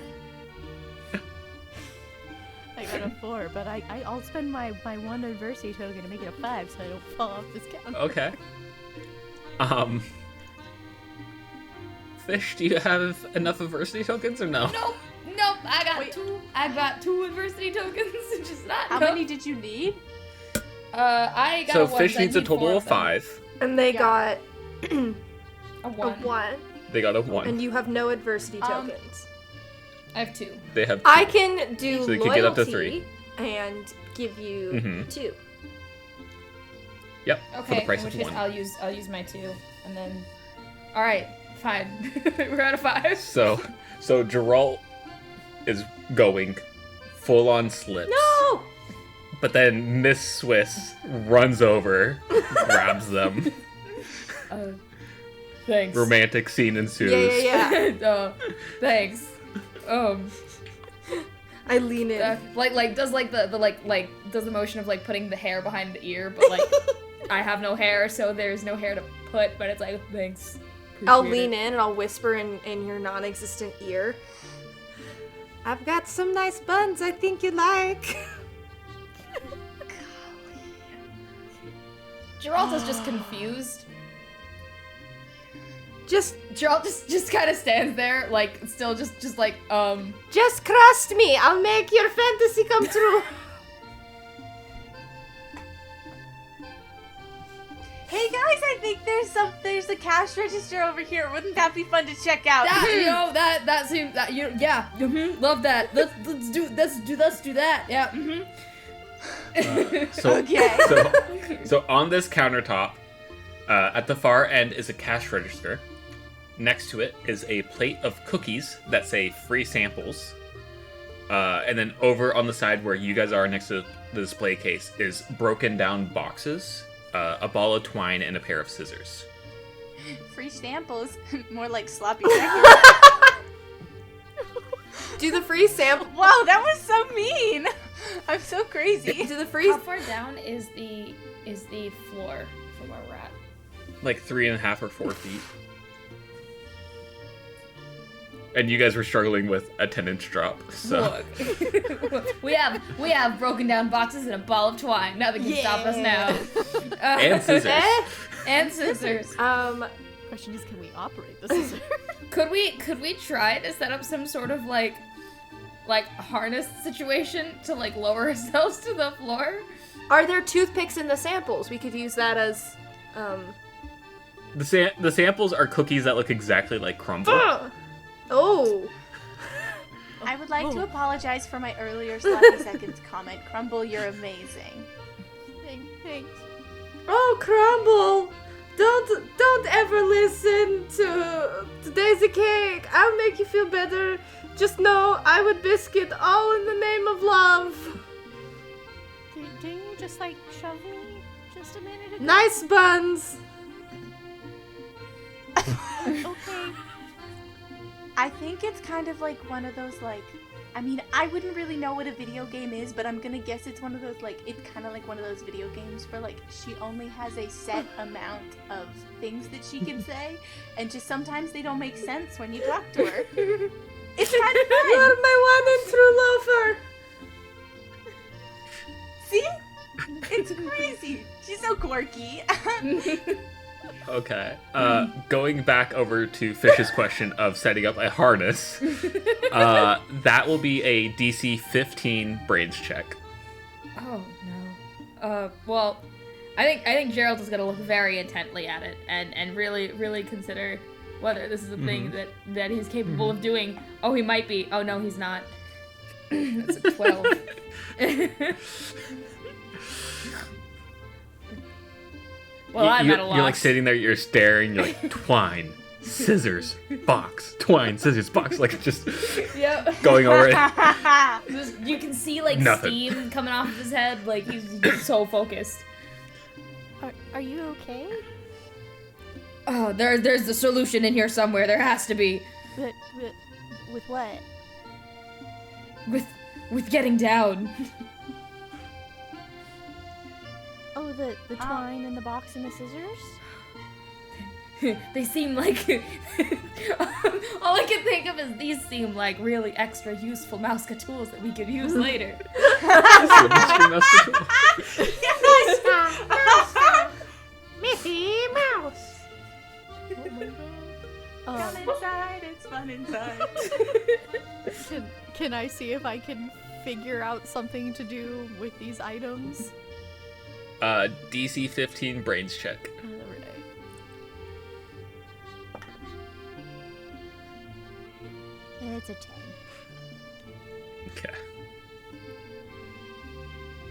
I got a 4, but I'll spend my 1 adversity token to make it a 5 so I don't fall off this counter. Okay. Fish, do you have enough adversity tokens or no? Nope. I got 2. I got 2 adversity tokens. Just not. How many did you need? I got So a 1, Fish I needs a need 4 total of them. 5. And they Yeah. got A a 1. 1. They got a 1. And you have no adversity tokens. I have 2. They have 2. I can do So you loyalty could get up to 3. and give you Mhm. 2. Yep, for Okay, the price in which of case 1. I'll use my 2, and then. All right, fine. We're out of 5. So Geralt is going full on slips. No! But then Miss Swiss runs over, grabs them. Thanks. Romantic scene ensues. Yeah. Thanks. I lean in. Does the motion of like putting the hair behind the ear, but like I have no hair, so there's no hair to put. But it's like thanks. I'll lean in and I'll whisper in your non-existent ear. I've got some nice buns I think you'd like. Geralta's just confused. Geralt just kind of stands there, like still just like Just trust me, I'll make your fantasy come true. Hey guys, I think there's a cash register over here. Wouldn't that be fun to check out? that seems love that. Let's do that. Yeah. So on this countertop, at the far end is a cash register. Next to it is a plate of cookies that say free samples. And then over on the side where you guys are next to the display case is broken down boxes, a ball of twine, and a pair of scissors. Free samples, more like sloppy seconds. Do the free sample. Wow, that was so mean. I'm so crazy. Do the free. How far down is the floor from where we're at? Like 3.5 or 4 feet. And you guys were struggling with a 10-inch drop, so... Look, we have broken down boxes and a ball of twine. Nothing can stop us now. And scissors. And scissors. Question is, can we operate the scissors? Could we try to set up some sort of like harness situation to like lower ourselves to the floor? Are there toothpicks in the samples? We could use that as, The samples are cookies that look exactly like Crumble. Oh. I would like to apologize for my earlier sloppy seconds comment. Crumble, you're amazing. Thanks. Oh, Crumble! Don't ever listen to Daisy Cake. I'll make you feel better. Just know I would biscuit all in the name of love. Didn't you just like shove me just a minute ago? Nice buns. Okay. I think it's kind of like one of those I mean, I wouldn't really know what a video game is, but I'm gonna guess it's one of those it's kind of like one of those video games where she only has a set amount of things that she can say, and just sometimes they don't make sense when you talk to her. It's kind of fun. You're my one and true loafer. See? It's crazy. She's so quirky. Okay. Going back over to Fish's question of setting up a harness, that will be a DC 15 brains check. Oh no. Well, I think Gerald is gonna look very intently at it and really consider whether this is a thing that he's capable of doing. Oh, he might be. Oh no, he's not. That's a 12. Well, I'm at a loss. You're sitting there, you're staring, you're like, twine, scissors, box, twine, scissors, box, like just Yep. going over it. You can see like Nothing. steam coming off of his head. Like he's so focused. Are you okay? Oh, there's a solution in here somewhere. There has to be. But with what? With getting down. Oh, the twine and the box and the scissors? They seem like all I can think of is these seem like really extra useful Mouska tools that we could use later. Mickey Mouse. Come inside, it's fun inside. Can I see if I can figure out something to do with these items? DC 15 brains check. It's a 10. Okay.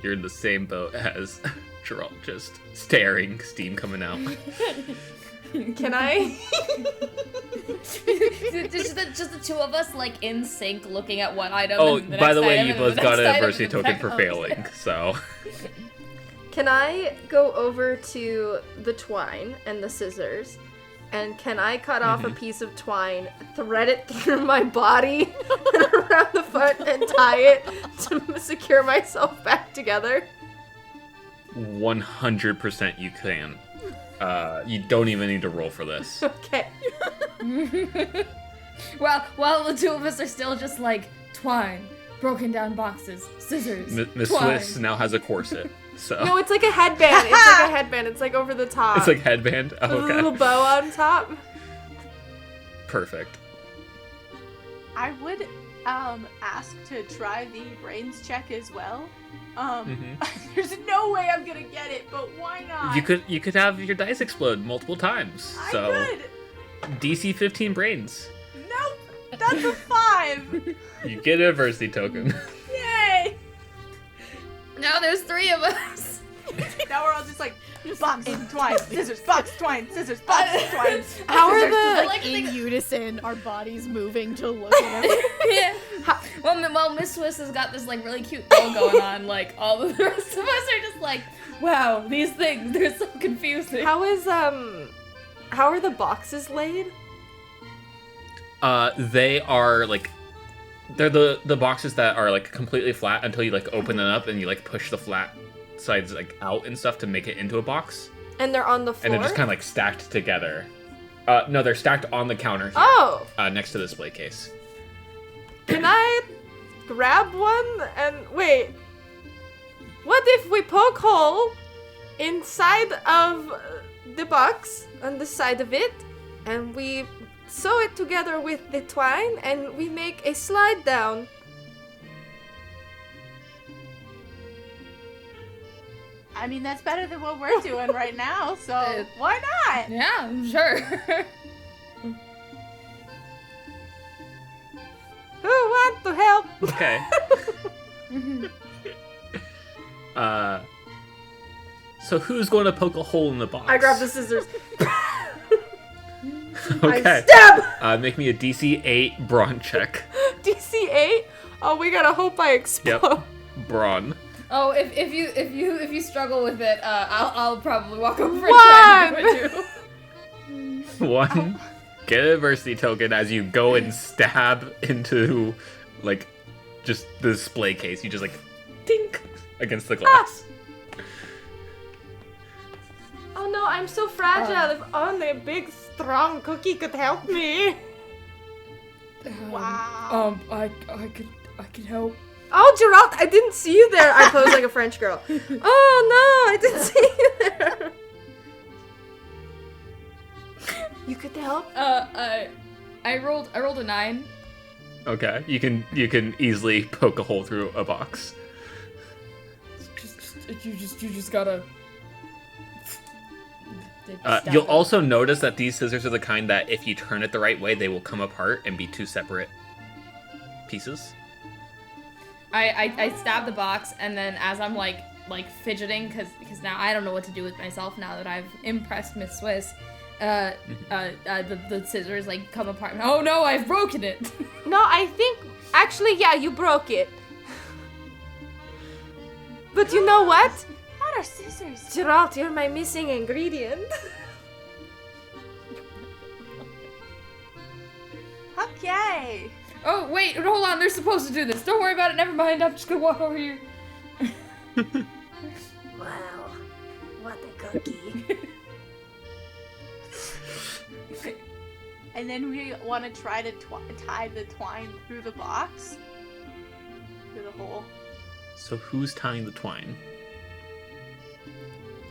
You're in the same boat as Gerald, just staring, steam coming out. Can I? just the two of us, like in sync, looking at one item. Oh, and the by next the way, item, you and both the got next an item, adversity and the token next- for oh, failing, so. Can I go over to the twine and the scissors? And can I cut off a piece of twine, thread it through my body and around the front, and tie it to secure myself back together? 100% you can. You don't even need to roll for this. Okay. Well, while the two of us are still just like twine, broken down boxes, scissors, Miss twine. Swiss now has a corset, so. No, it's like a headband. It's like a headband. It's like over the top. It's like headband? Oh, with a little okay. bow on top. Perfect. I would ask to try the brains check as well. There's no way I'm gonna get it, but why not? You could have your dice explode multiple times. So I could. DC 15 brains. Nope, that's a 5. You get an adversity token. Yay! Now there's 3 of us. Now we're all just like box, twine, scissors, box, twine, scissors, box, twine. How are Scissors. the- I like to In think- unison, our bodies moving to look at it. Yeah. Well, Miss Swiss has got this like really cute bow going on. Like all the rest of us are just like, wow, these things, they're so confusing. How are the boxes laid? They are like, they're the boxes that are like completely flat until you like open them up and you like push the flat sides like out and stuff to make it into a box, And they're on the floor? and they're just kind of like stacked together. No, they're stacked on the counter here, Oh! next to the display case. Can I grab one and wait? What if we poke hole inside of the box on the side of it, and we sew it together with the twine, and we make a slide down? I mean, that's better than what we're doing right now, so why not? Yeah, sure. Who want to help? Okay. So who's going to poke a hole in the box? I grab the scissors. Okay. I stab! Make me a DC 8 brawn check. DC 8? Oh, we gotta hope I explode. Yep. Brawn. Oh, if you struggle with it, I'll probably walk over and One! try to do it too. 1. Get an adversity token as you go and stab into, like, just the display case. You just, like, dink against the glass. Oh no, I'm so fragile. If only a big, strong cookie could help me. Wow. I could help. Oh, Gerald, I didn't see you there. I pose like a French girl. Oh no, I didn't see you there. You could help? I rolled a 9. Okay. You can easily poke a hole through a box. You just gotta. You'll also notice that these scissors are the kind that if you turn it the right way, they will come apart and be 2 separate pieces. I stab the box, and then as I'm like fidgeting, because now I don't know what to do with myself now that I've impressed Miss Swiss, the scissors like come apart. Oh no, I've broken it. No, I think actually, yeah, you broke it. But you know what? What are scissors? Geralt, you're my missing ingredient. Okay. Oh wait, hold on. They're supposed to do this. Don't worry about it. Never mind. I'm just gonna walk over here. Wow, what a cookie. And then we want to try to tie the twine through the box. Through the hole. So who's tying the twine?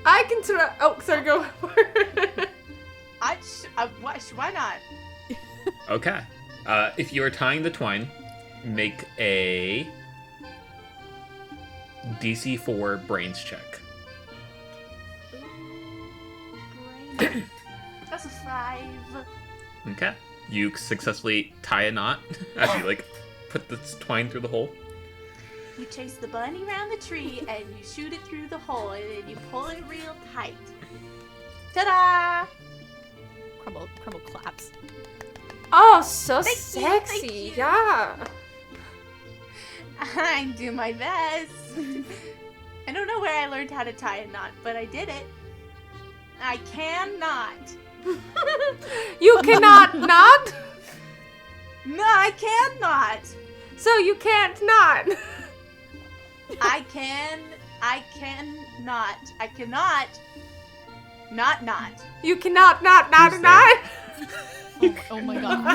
I can try. Oh, sorry, go. Why not? Okay. If you are tying the twine, make a DC 4 brains check. Brain. That's a 5. Okay. You successfully tie a knot as you put the twine through the hole. You chase the bunny around the tree and you shoot it through the hole and then you pull it real tight. Ta-da! Crumble claps. Oh, so Thank you, sexy. thank you. Yeah. I do my best. I don't know where I learned how to tie a knot, but I did it. I cannot. You cannot not? No, I cannot. So you can't not. I cannot. I cannot. Not. You cannot not Who's not. Oh my god.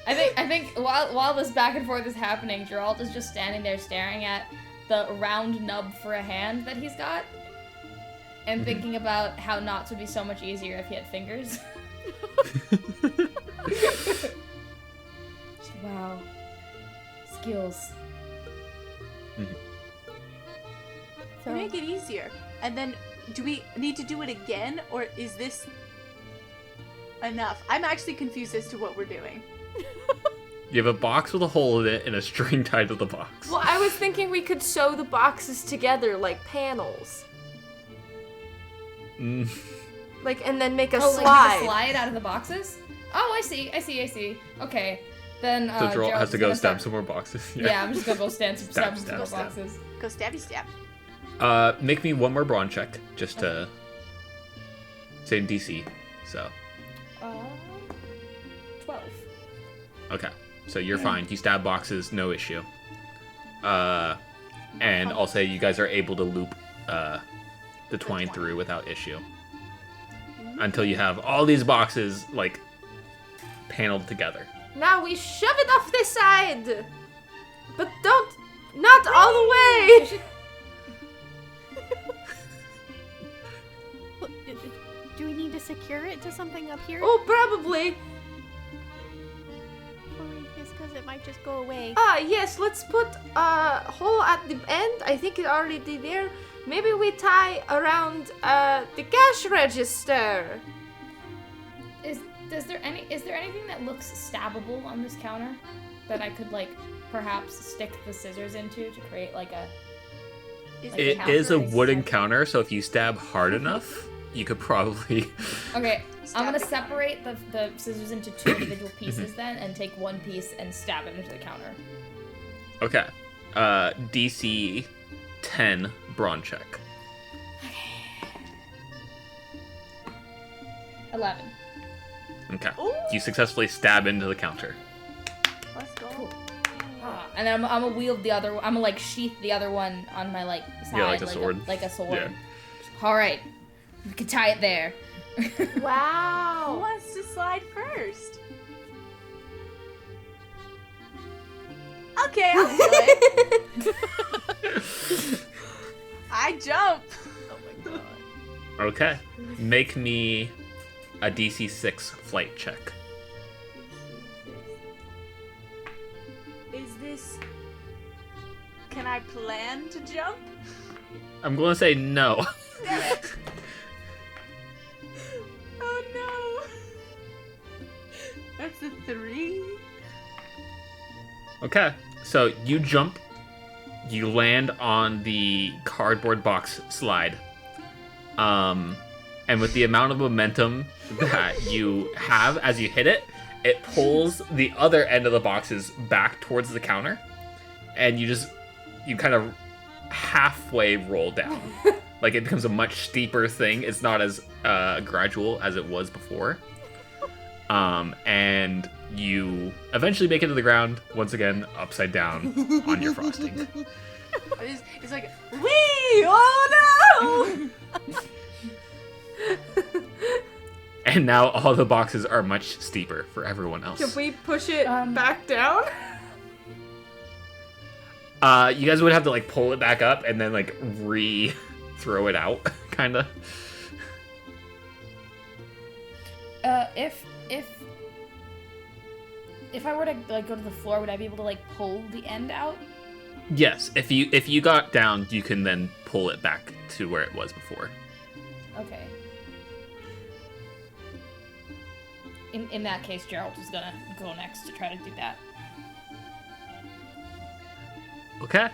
I think while this back and forth is happening, Geralt is just standing there staring at the round nub for a hand that he's got, and thinking about how knots would be so much easier if he had fingers. Wow. Skills. To make it easier. And then, do we need to do it again, or is this enough? I'm actually confused as to what we're doing. You have a box with a hole in it and a string tied to the box. Well, I was thinking we could sew the boxes together like panels. Mm. And then make a Oh, slide. like make a slide out of the boxes? Oh, I see. Okay. Then, So Geralt has Gerald's to go gonna stab start- some more boxes. Yeah, I'm just gonna go stab Stab, some more stab. boxes. Go stabby stab. Make me one more brawn check, just to... Same DC, so... 12. Okay, so you're fine. You stab boxes, no issue. And I'll say you guys are able to loop the twine through without issue. Until you have all these boxes, paneled together. Now we shove it off the side. But not all the way. Do we need to secure it to something up here? Oh, probably. Or just because it might just go away. Yes, let's put a hole at the end. I think it already there. Maybe we tie around the cash register. Is there anything that looks stabbable on this counter that I could perhaps stick the scissors into to create a It counter is a is wooden separate. counter, so if you stab hard enough, you could probably... Okay, I'm gonna Stab it. separate the scissors into 2 individual pieces then, and take one piece and stab it into the counter. Okay. DC 10 brawn check. 11. Okay. Ooh. You successfully stab into the counter. Let's go. And then I'm gonna wield the other. I'm gonna sheath the other one on my side, Yeah, like a sword. like a sword. Yeah. All right, we can tie it there. Who Wow. wants to slide first? Okay, I'll do it. I jump. Oh my god. Okay. Make me a DC 6 flight check. Is this... Can I plan to jump? I'm going to say no. Damn it. Oh no. That's a 3. Okay. So you jump. You land on the cardboard box slide. and with the amount of momentum that you have as you hit it, it pulls the other end of the boxes back towards the counter, and you kind of halfway roll down. Like, it becomes a much steeper thing. It's not as gradual as it was before. And you eventually make it to the ground, once again, upside down on your frosting. It's like, wee! Oh no! And now all the boxes are much steeper for everyone else. Can we push it back down? You guys would have to, like, pull it back up and then, like, throw it out, kind of. If I were to, like, go to the floor, would I be able to, like, pull the end out? Yes, if you got down, you can then pull it back to where it was before. Okay. In that case, Gerald is gonna go next to try to do that. Okay.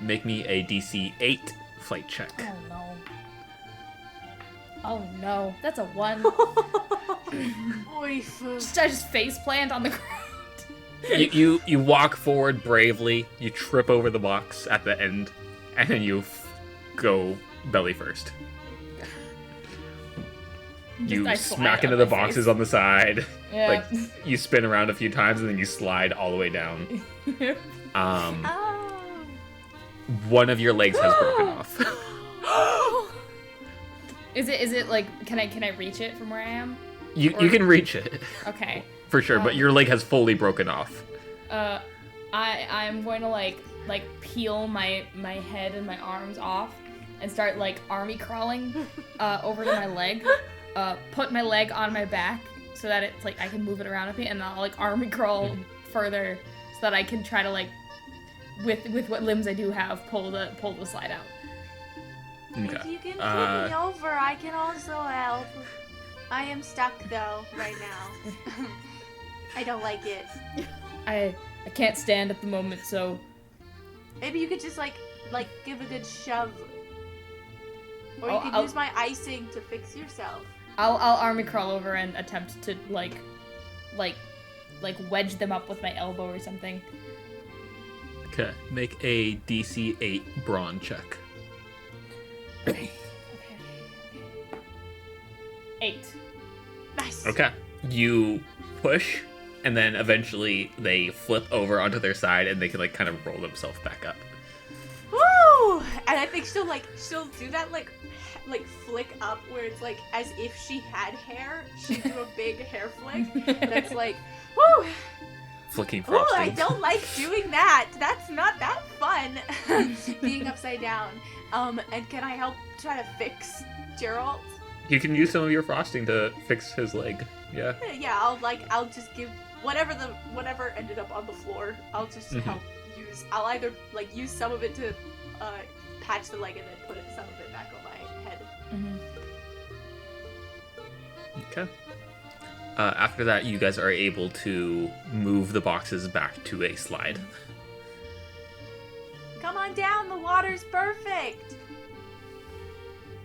Make me a DC 8 flight check. Oh no. Oh no, that's a 1. I just face plant on the ground. You walk forward bravely, you trip over the box at the end, and then you go belly first. You I slide smack on into the my boxes face. on the side. Yeah. Like, you spin around a few times, and then you slide all the way down. Oh. One of your legs has broken off. Is it like, can I reach it from where I am? You can reach it, Okay. for sure, but your leg has fully broken off. I'm going to like peel my head and my arms off and start like army crawling over to my leg. Put my leg on my back so that it's like I can move it around a bit, and I'll like army crawl further so that I can try to like with what limbs I do have pull the slide out. Okay. If you can put me over, I can also help. I am stuck though right now. I don't like it. I can't stand at the moment, so Maybe you could just like give a good shove. Or you Oh, could I'll- use my icing to fix yourself. I'll army crawl over and attempt to like wedge them up with my elbow or something. Okay, make a DC 8 brawn check. 8. Nice. Okay. You push, and then eventually they flip over onto their side, and they can like kind of roll themselves back up. Woo! And I think she'll do that like flick up where it's like as if she had hair. She'd do a big hair flick. That's like, woo! Flicking Ooh, frosting. I don't like doing that. That's not that fun. Being upside down. And can I help try to fix Gerald? You can use some of your frosting to fix his leg. Yeah. Yeah, I'll just give whatever ended up on the floor. I'll just help use. I'll either like use some of it to patch the leg and then put some of it back on my head. Okay. After that, you guys are able to move the boxes back to a slide. Come on down. The water's perfect.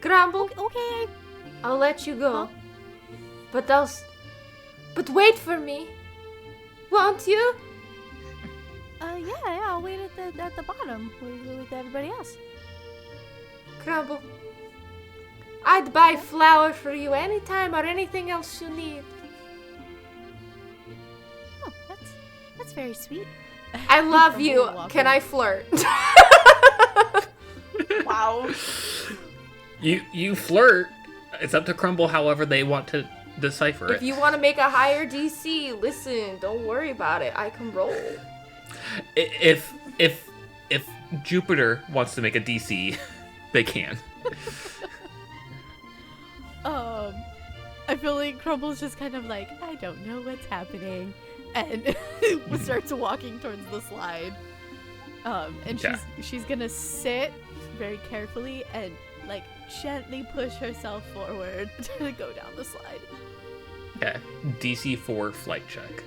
Grumble, Okay. I'll let you go. But wait for me. Won't you? Yeah, I'll wait at the bottom with everybody else. Grumble, I'd buy flour for you anytime or anything else you need. Oh, that's very sweet. I love you. Grumble will Can I flirt? Wow. You flirt. It's up to Crumble however they want to decipher If it. you want to make a higher DC, listen, don't worry about it. I can roll. If Jupiter wants to make a DC, they can. I feel like Crumble's just kind of like, I don't know what's happening, and starts walking towards the slide. And Yeah. she's gonna sit very carefully and like gently push herself forward to go down the slide. Okay. DC 4 flight check.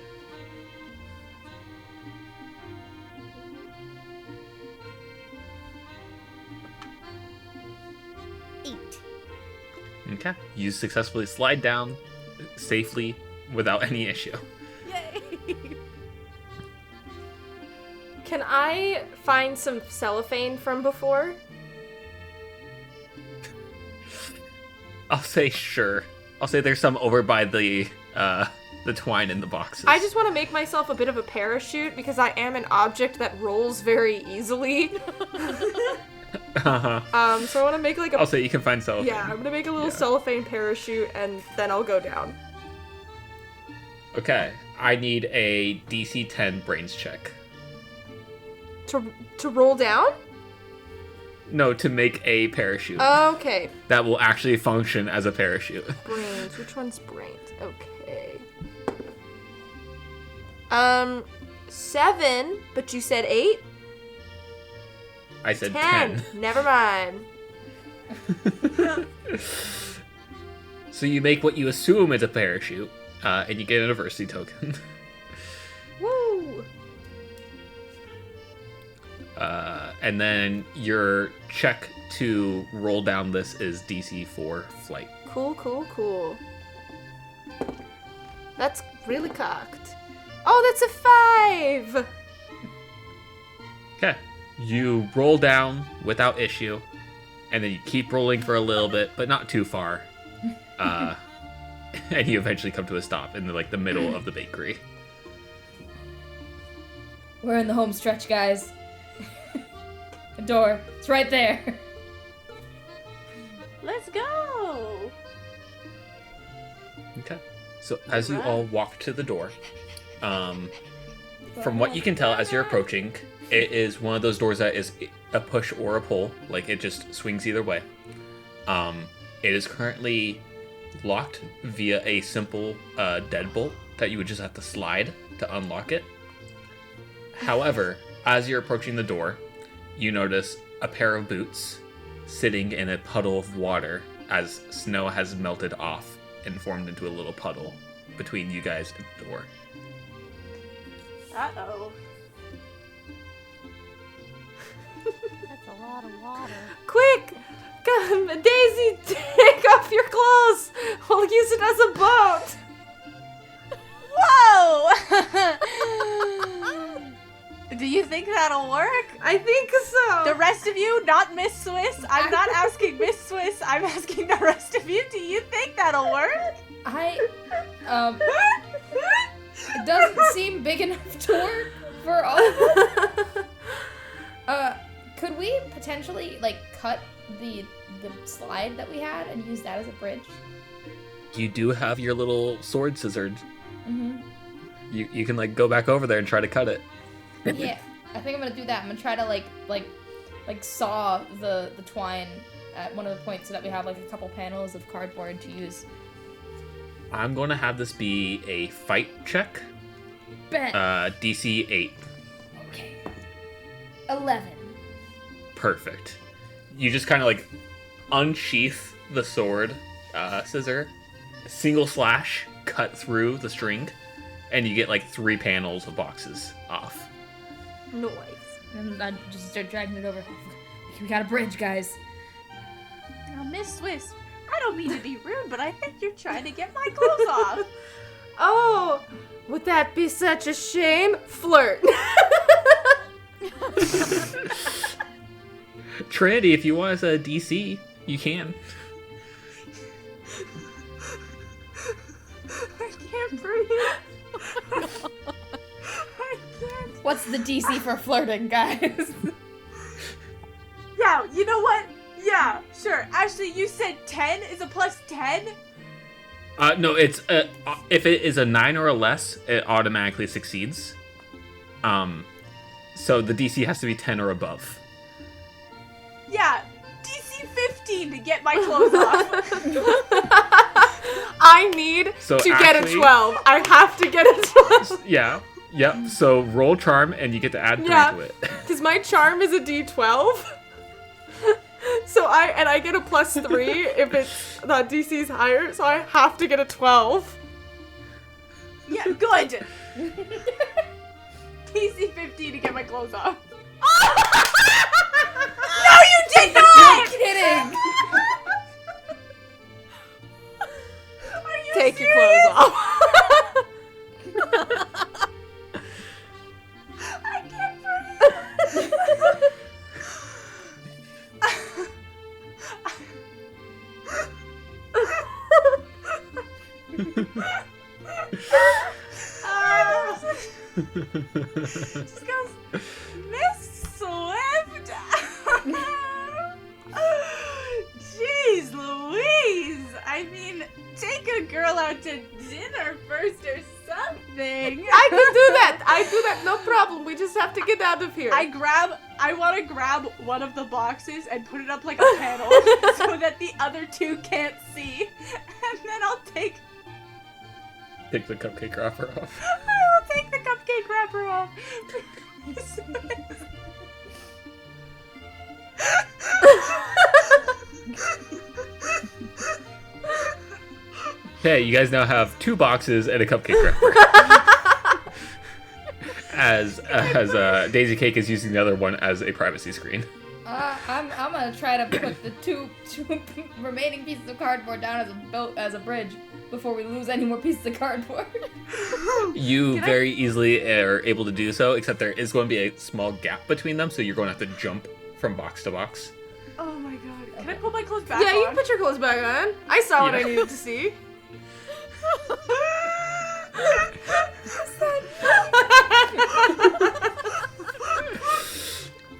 Eight. Okay. You successfully slide down safely without any issue. Yay! Can I find some cellophane from before? I'll say sure. I'll say there's some over by the twine in the boxes. I just want to make myself a bit of a parachute because I am an object that rolls very easily. Uh-huh. So I want to make like a... I'll say you can find cellophane. Yeah, I'm gonna make a little cellophane parachute and then I'll go down. Okay. I need a DC 10 brains check. To roll down? No, to make a parachute. Okay. That will actually function as a parachute. Brains. Which one's brains? Okay. 7, but you said 8? I said 10. Never mind. 10. So you make what you assume is a parachute, and you get an adversity token. Woo! And then your check to roll down this is DC 4 flight. Cool. That's really cocked. Oh, that's a 5! Okay. You roll down without issue, and then you keep rolling for a little bit, but not too far. And you eventually come to a stop in the middle of the bakery. We're in the home stretch, guys. The door. It's right there. Let's go. Okay. So as you all walk to the door, from what you can tell as you're approaching, it is one of those doors that is a push or a pull. Like, it just swings either way. It is currently locked via a simple deadbolt that you would just have to slide to unlock it. However, as you're approaching the door, you notice a pair of boots sitting in a puddle of water as snow has melted off and formed into a little puddle between you guys and the door. Uh-oh. That's a lot of water. Quick! Come, Daisy, take off your clothes! We'll use it as a boat! Whoa! Do you think that'll work? I think so. The rest of you, not Miss Swiss. I'm not asking Miss Swiss. I'm asking the rest of you. Do you think that'll work? It doesn't seem big enough to work for all of us. Could we potentially, cut the slide that we had and use that as a bridge? You do have your little sword scissored. Mm-hmm. You can, go back over there and try to cut it. Yeah, I think I'm gonna do that. I'm gonna try to, saw the twine at one of the points so that we have, a couple panels of cardboard to use. I'm going to have this be a fight check. Bet. DC 8. Okay. 11. Perfect. You just kind of unsheath the sword scissor, single slash, cut through the string, and you get 3 panels of boxes off. Nice. And I just start dragging it over. We got a bridge, guys. Now, Miss Swiss, I don't mean to be rude, but I think you're trying to get my clothes off. Oh, would that be such a shame? Flirt. Trinity, if you want us a DC, you can. I can't breathe. I can't. What's the DC for flirting, guys? Yeah, you know what? Yeah, sure. Actually, you said 10 is a plus 10? No, it's if it is a 9 or a less, it automatically succeeds. So the DC has to be 10 or above. Yeah, DC 15 to get my clothes off. I need So to get a actually- 12. I have to get a 12. Yeah. Yep. So roll charm, and you get to add 3 Yeah. to it. Because my charm is a D12. So I get a plus 3 if it's the DC's higher, so I have to get a 12. Yeah, good. DC 15 to get my clothes off. No, you did not! You're kidding! take your clothes off. I can't breathe. Just goes, Miss Swift. Jeez Louise. I mean, take a girl out to dinner first or something. I can do that. I do that. No problem. We just have to get out of here. I want to grab one of the boxes and put it up like a panel so that the other two can't see. And then I'll take the cupcake wrapper off. I will take the cupcake wrapper off. Okay, you guys now have 2 boxes and a cupcake wrapper. as Daisy Cake is using the other one as a privacy screen. I'm gonna try to put the two remaining pieces of cardboard down as a bridge before we lose any more pieces of cardboard. You very easily are able to do so, except there is going to be a small gap between them, so you're going to have to jump from box to box. Oh my god. Can I put my clothes back yeah, on? you can put your clothes back on. I saw what I needed to see.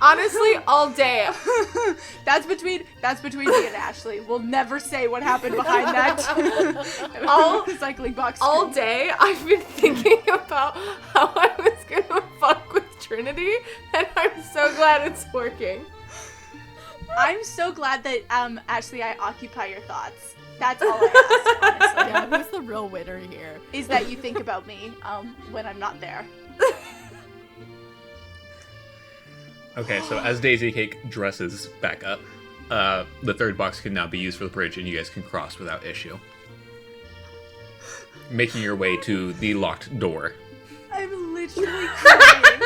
Honestly, all day. That's between me and Ashley. We'll never say what happened behind that. All recycling box. All screen. day, I've been thinking about how I was gonna fuck with Trinity, and I'm so glad it's working. I'm so glad that Ashley, I occupy your thoughts. That's all I ask, honestly. Yeah, who's the real winner here? Is that you think about me when I'm not there. Okay, so as Daisy Cake dresses back up, the third box can now be used for the bridge, and you guys can cross without issue. Making your way to the locked door. I'm literally crying.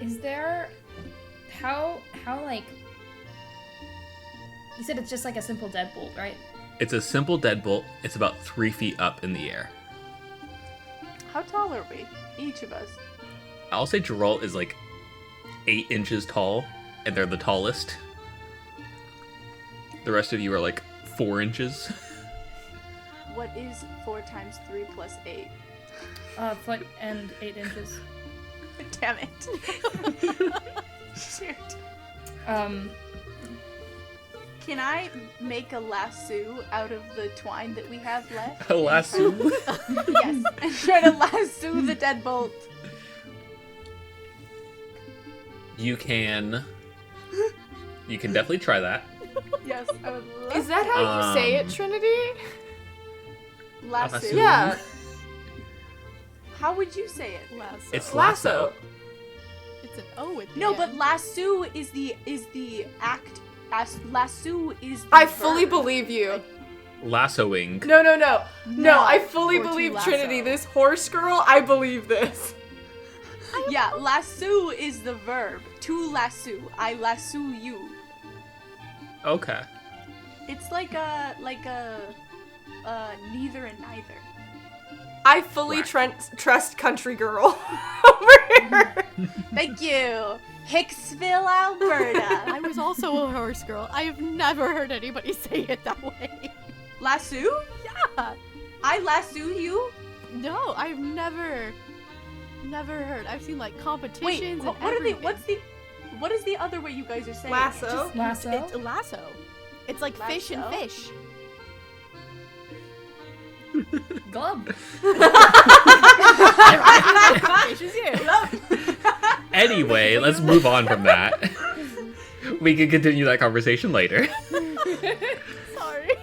Is there how like you said it's just like a simple deadbolt, right? It's a simple deadbolt. It's about 3 feet up in the air. How tall are we? Each of us. I'll say Geralt is like 8 inches tall, and they're the tallest. The rest of you are like 4 inches. What is 4 times 3 plus 8? Foot and 8 inches. Damn it. Shoot. Can I make a lasso out of the twine that we have left? A lasso? Yes, and try to lasso the deadbolt. You can definitely try that. Yes, I would love Is that how you say it, Um, Trinity? lasso? lasso? Yeah. How would you say it? Lasso. It's Lasso. lasso. It's an O at the No, end. but lasso is the act. Lasso is the I fully verb. believe you. Lassoing. No, I fully Or to believe lasso. Trinity. This horse girl, I believe this. Yeah, lasso is the verb. To lasso. I lasso you. Okay. It's like a neither and neither. I fully Right. trust country girl over here. Thank you. Hicksville, Alberta. I was also a horse girl. I have never heard anybody say it that way. Lasso? Yeah. I lasso you? No, I've never heard. I've seen like competitions. Wait, and what are the everything. what is the other way you guys are saying? Lasso. Lasso. It's a lasso. It's like fish and Lasso? fish. Glove. Fish is you. Anyway, let's move on from that. We can continue that conversation later. Sorry.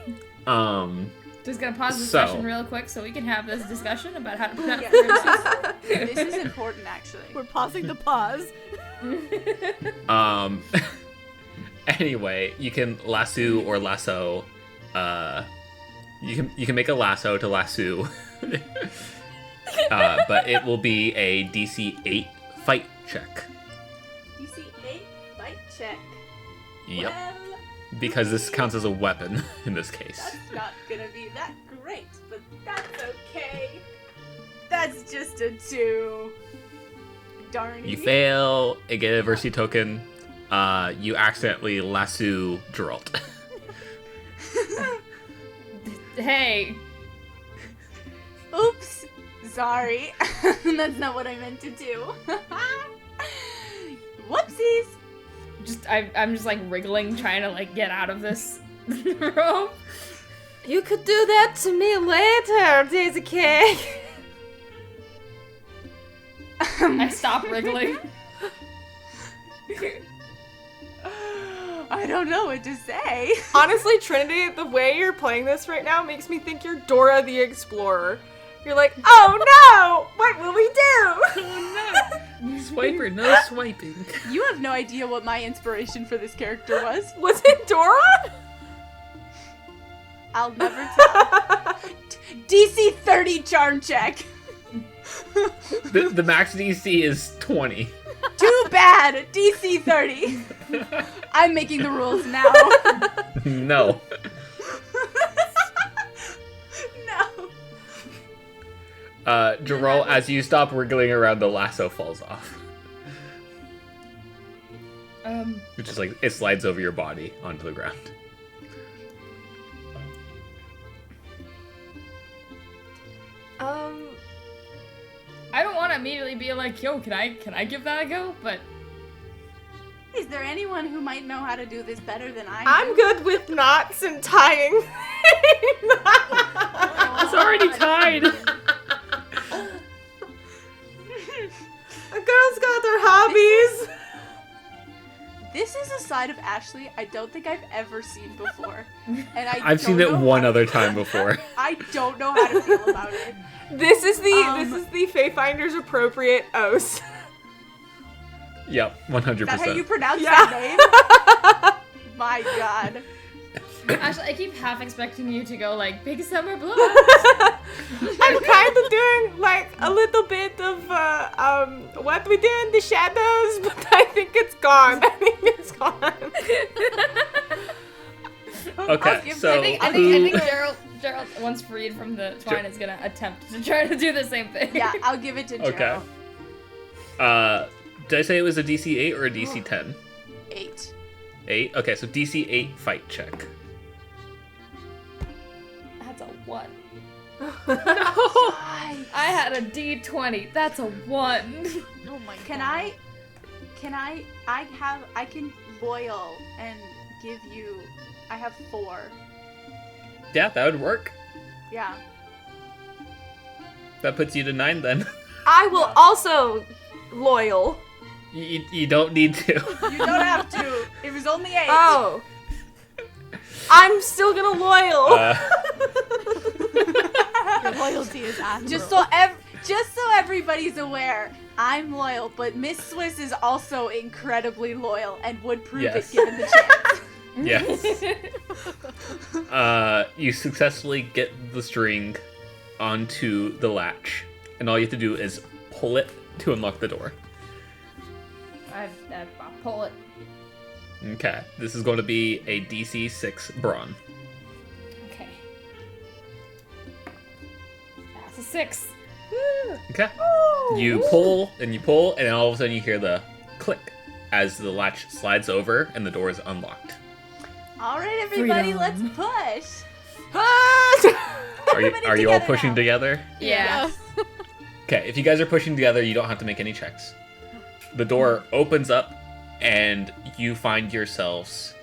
Just gonna pause the So. session real quick so we can have this discussion about how to pronounce Yeah. This is important, actually. We're pausing the pause. Anyway, you can lasso or lasso. You can make a lasso to lasso. But it will be a DC 8 fight check. DC 8 fight check. Yep. Well, Because this counts as a weapon in this case. that's not gonna be that great, but that's okay. That's just a 2. Darn. You fail, and get a adversity token. You accidentally lasso Geralt. Hey, Oops. Sorry. That's not what I meant to do. Whoopsies. I'm just like wriggling, trying to like get out of this rope. You could do that to me later, Daisy Cake. I stop wriggling. I don't know what to say. Honestly, Trinity, the way you're playing this right now makes me think you're Dora the Explorer. You're like, oh no! What will we do? Swiper, no swiping. You have no idea what my inspiration for this character was. Was it Dora? I'll never tell. DC 30 charm check. The max DC is 20. Too bad. DC 30. I'm making the rules now. No. No. Geralt, as you stop wriggling around, the lasso falls off. Which is like, it slides over your body onto the ground. I don't want to immediately be like, yo, can I give that a go? But Is there anyone who might know how to do this better than I do? I'm good with knots and tying. it's already tied. A girl's got their hobbies. This is a side of Ashley I don't think I've ever seen before. And I've seen it one other time before. I don't know how to feel about it. This is the Faithfinder's appropriate Os. Yep, 100%. Is that how you pronounce Yeah. that name? My god. Actually, I keep half expecting you to go like big summer blood. I'm kind of doing like a little bit of what we do in the shadows, but I think it's gone. I think it's gone. Okay, so I think Gerald, once freed from the twine, is gonna attempt to try to do the same thing. Yeah, I'll give it to Joe. Okay. Did I say it was a DC 8 or a DC 10? 8. 8? Okay, so DC 8 fight check. That's a 1. I I had a D20. That's a 1. Oh my Can god. I can loyal and give you, I have 4. Yeah, that would work. Yeah. That puts you to 9 then. I will also loyal. You don't need to. You don't have to. It was only 8. Oh. I'm still gonna loyal. Your loyalty is admirable. Just so everybody's aware, I'm loyal, but Miss Swiss is also incredibly loyal and would prove Yes. it given the chance. Yes. You successfully get the string onto the latch, and all you have to do is pull it to unlock the door. I'll pull it. Okay, this is going to be a DC 6 brawn. Okay. That's a 6. Okay. You pull, and then all of a sudden you hear the click as the latch slides over and the door is unlocked. All right, everybody, let's Freedom. push. Are you all together pushing now. together? Yeah. Okay, if you guys are pushing together, you don't have to make any checks. The door opens up, and you find yourselves,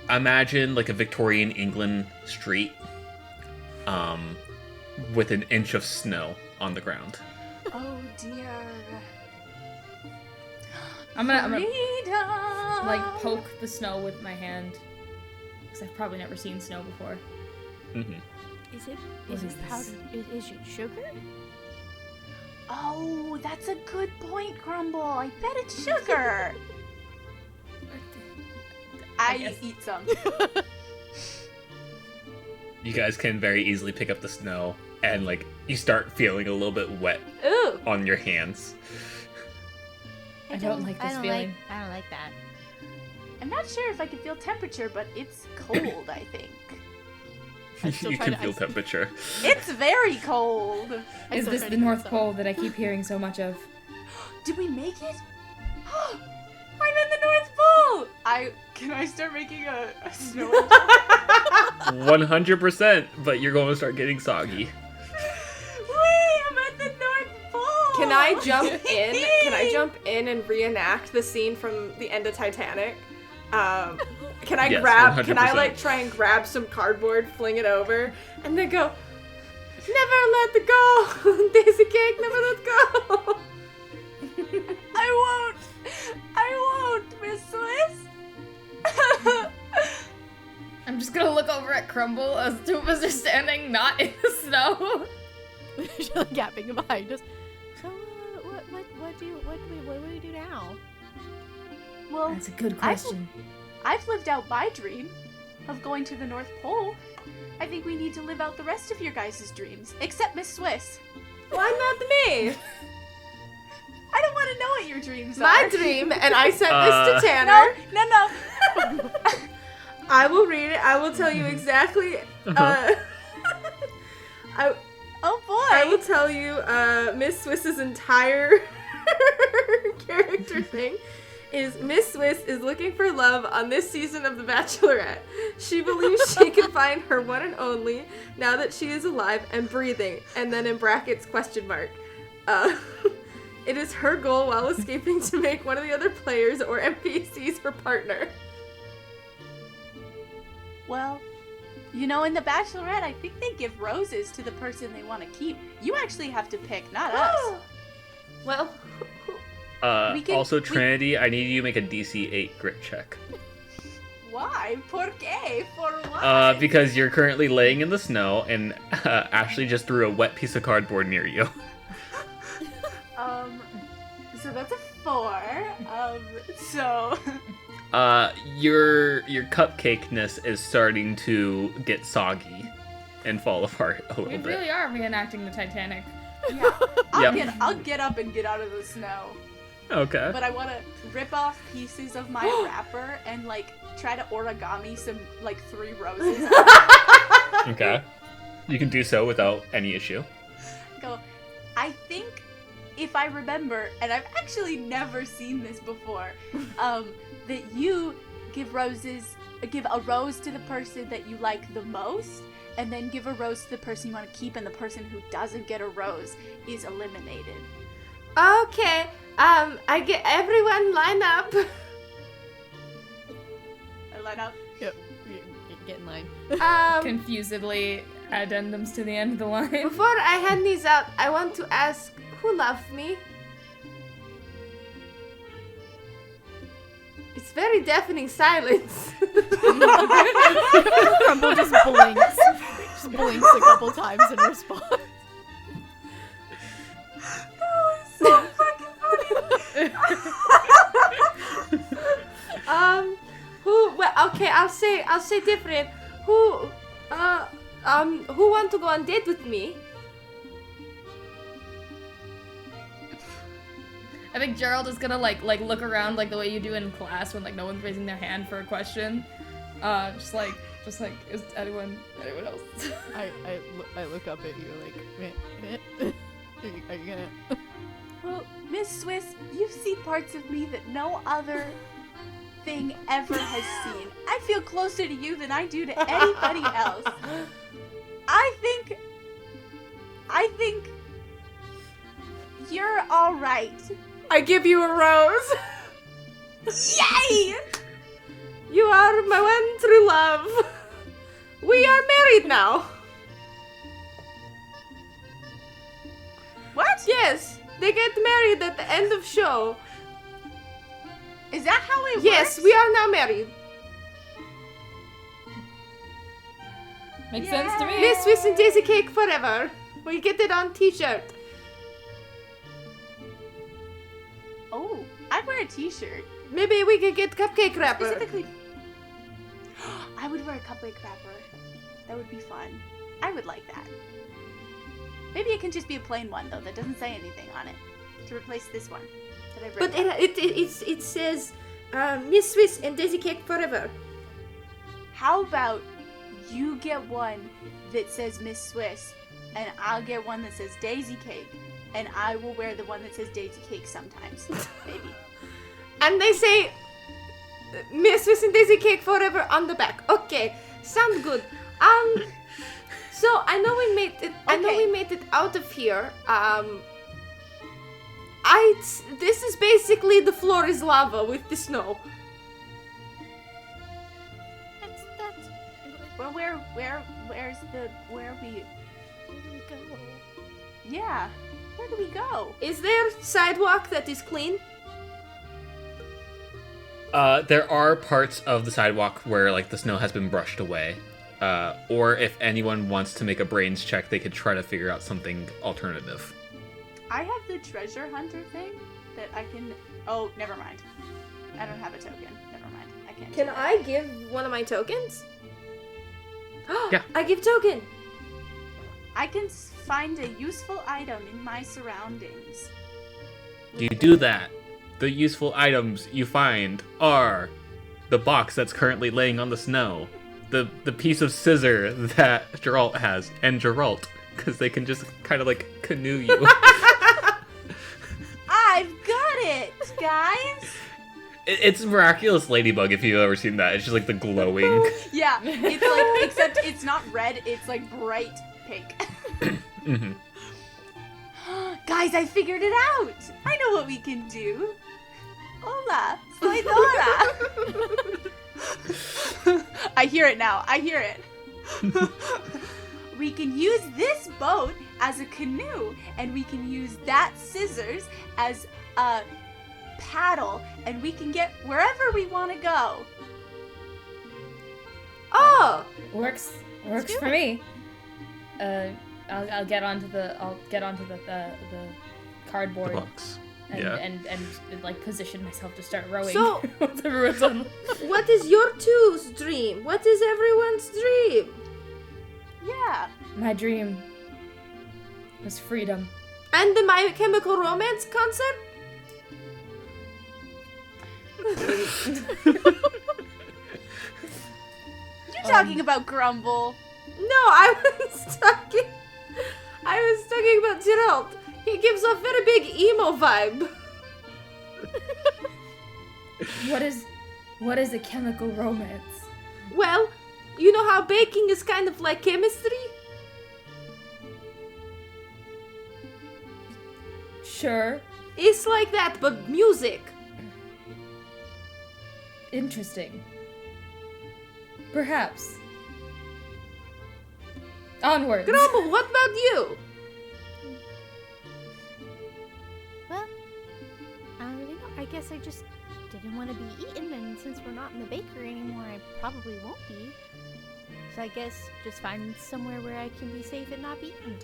imagine like a Victorian England street, with an inch of snow on the ground. Oh dear. I'm gonna Freedom. like poke the snow with my hand, because I've probably never seen snow before. Mm-hmm. Is it What is it this? powder? Is it sugar? Oh, that's a good point, Crumble. I bet it's sugar. I guess. eat some. You guys can very easily pick up the snow, and like you start feeling a little bit wet Ooh. on your hands. I don't like this feeling. I don't like that. I'm not sure if I can feel temperature, but it's cold, I think. I still You try can to feel ice- temperature. It's very cold. Is still this try the to North keep Pole that I keep hearing so much of? Did we make it? I'm in the North Pole! Can I start making a snow? 100%, but you're going to start getting soggy. Wait, I'm at the North Pole! Can I jump in? Can I jump in and reenact the scene from the end of Titanic? Can I Yes, grab? Can I 100%. like try and grab some cardboard, fling it over, and then go? Never let it go, Daisy Cake. Never let go. I won't, Miss Swiss. I'm just gonna look over at Crumble as two of us are standing not in the snow. She's like gapping behind us. So, what do we do now? Well, That's a good question. I've lived out my dream of going to the North Pole. I think we need to live out the rest of your guys' dreams, except Miss Swiss. Why not me? I don't want to know what your dreams My are. dream, and I sent this to Tanner. No. I will read it. I will tell you exactly. Oh boy. I will tell you, Miss Swiss's entire character thing is Miss Swiss is looking for love on this season of The Bachelorette. She believes she can find her one and only now that she is alive and breathing, and then in brackets, question mark. It is her goal while escaping to make one of the other players or NPCs her partner. Well, you know, in The Bachelorette, I think they give roses to the person they want to keep. You actually have to pick, not us. Well, Also, Trinity, I need you to make a DC 8 grit check. Why? ¿Por qué? For what? Because you're currently laying in the snow, and Ashley just threw a wet piece of cardboard near you. So that's a 4. So... Your cupcakeness is starting to get soggy and fall apart a We little bit. really are reenacting the Titanic. Yeah, Yep. I'll get up and get out of the snow. Okay. But I want to rip off pieces of my wrapper and, like, try to origami some, like, 3 roses. Okay. You can do so without any issue. Go, I think, if I remember, and I've actually never seen this before, that you give a rose to the person that you like the most, and then give a rose to the person you want to keep, and the person who doesn't get a rose is eliminated. okay. I get everyone line up. I line up. Yep. Get in line. Confusedly, addendums to the end of the line. Before I hand these out, I want to ask who loved me. It's very deafening silence. Crumble just blinks. Just blinks a couple times in response. Who? Well, okay. I'll say different. Who want to go on date with me? I think Gerald is gonna like look around like the way you do in class when like no one's raising their hand for a question. Just like is anyone else? I look up at you like, are you gonna? Well, Miss Swiss, you've seen parts of me that no other thing ever has seen. I feel closer to you than I do to anybody else. I think you're all right. I give you a rose. Yay! You are my one true love. We are married now. What? Yes, they get married at the end of show. Is that how it Yes, works? we are now married. Makes sense to me. Miss Swiss and Daisy Cake forever. We get it on t-shirt. Oh, I'd wear a t-shirt. Maybe we could get cupcake wrapper. Specifically. I would wear a cupcake wrapper. That would be fun. I would like that. Maybe it can just be a plain one, though, that doesn't say anything on it. to replace this one that I've But written. it says Miss Swiss and Daisy Cake forever. How about you get one that says Miss Swiss, and I'll get one that says Daisy Cake, and I will wear the one that says Daisy Cake sometimes, maybe. And they say Miss Swiss and Daisy Cake forever on the back. Okay, sound good. So I know we made it. I know Okay. we made it out of here. This is basically the floor is lava with the snow. That's Well, where are we? go. Yeah, where do we go? Is there sidewalk that is clean? There are parts of the sidewalk where like the snow has been brushed away. Or if anyone wants to make a brains check, they could try to figure out something alternative. I have the treasure hunter thing that I can. Oh, never mind. I don't have a token. Never mind. I can't. Can do that. I give one of my tokens? Yeah. I give token. I can find a useful item in my surroundings. You do that. The useful items you find are the box that's currently laying on the snow, the piece of scissor that Geralt has, and Geralt, because they can just kind of like canoe you. I've got it, guys. It's Miraculous Ladybug if you've ever seen that. It's just like the glowing. Yeah, it's like, except it's not red, it's like bright pink. Mhm. Guys, I figured it out! I know what we can do. Hola, soy Dora. I hear it now, I hear it. We can use this boat as a canoe, and we can use that scissors as a paddle, and we can get wherever we want to go. Oh, Works for me. I'll get onto the the cardboard The box. and, Yeah. and like position myself to start rowing. So- once everyone's on. what is your two's dream? What is everyone's dream? Yeah. My dream was freedom. And the My Chemical Romance concert? You're talking about Grumble. No, I was talking about Geralt. He gives a very big emo vibe. What is a chemical romance? Well, you know how baking is kind of like chemistry? Sure. It's like that, but music. Interesting. Perhaps. Onwards. Grumble, what about you? Well, I don't really know. I guess I just didn't want to be eaten, and since we're not in the bakery anymore, I probably won't be. So I guess just find somewhere where I can be safe and not be eaten.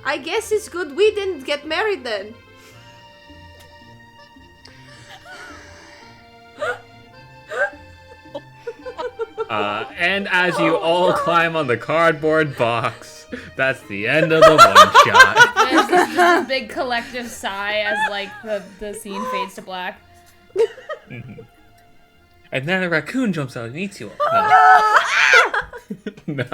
I guess it's good we didn't get married then. And as you all climb on the cardboard box, that's the end of the one shot. There's just a big collective sigh as like the scene fades to black. And then a raccoon jumps out and eats you all. No.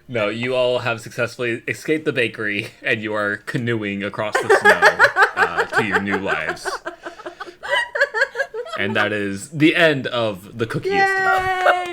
No, you all have successfully escaped the bakery, and you are canoeing across the snow to your new lives. And that is the end of the cookie escape. Yay!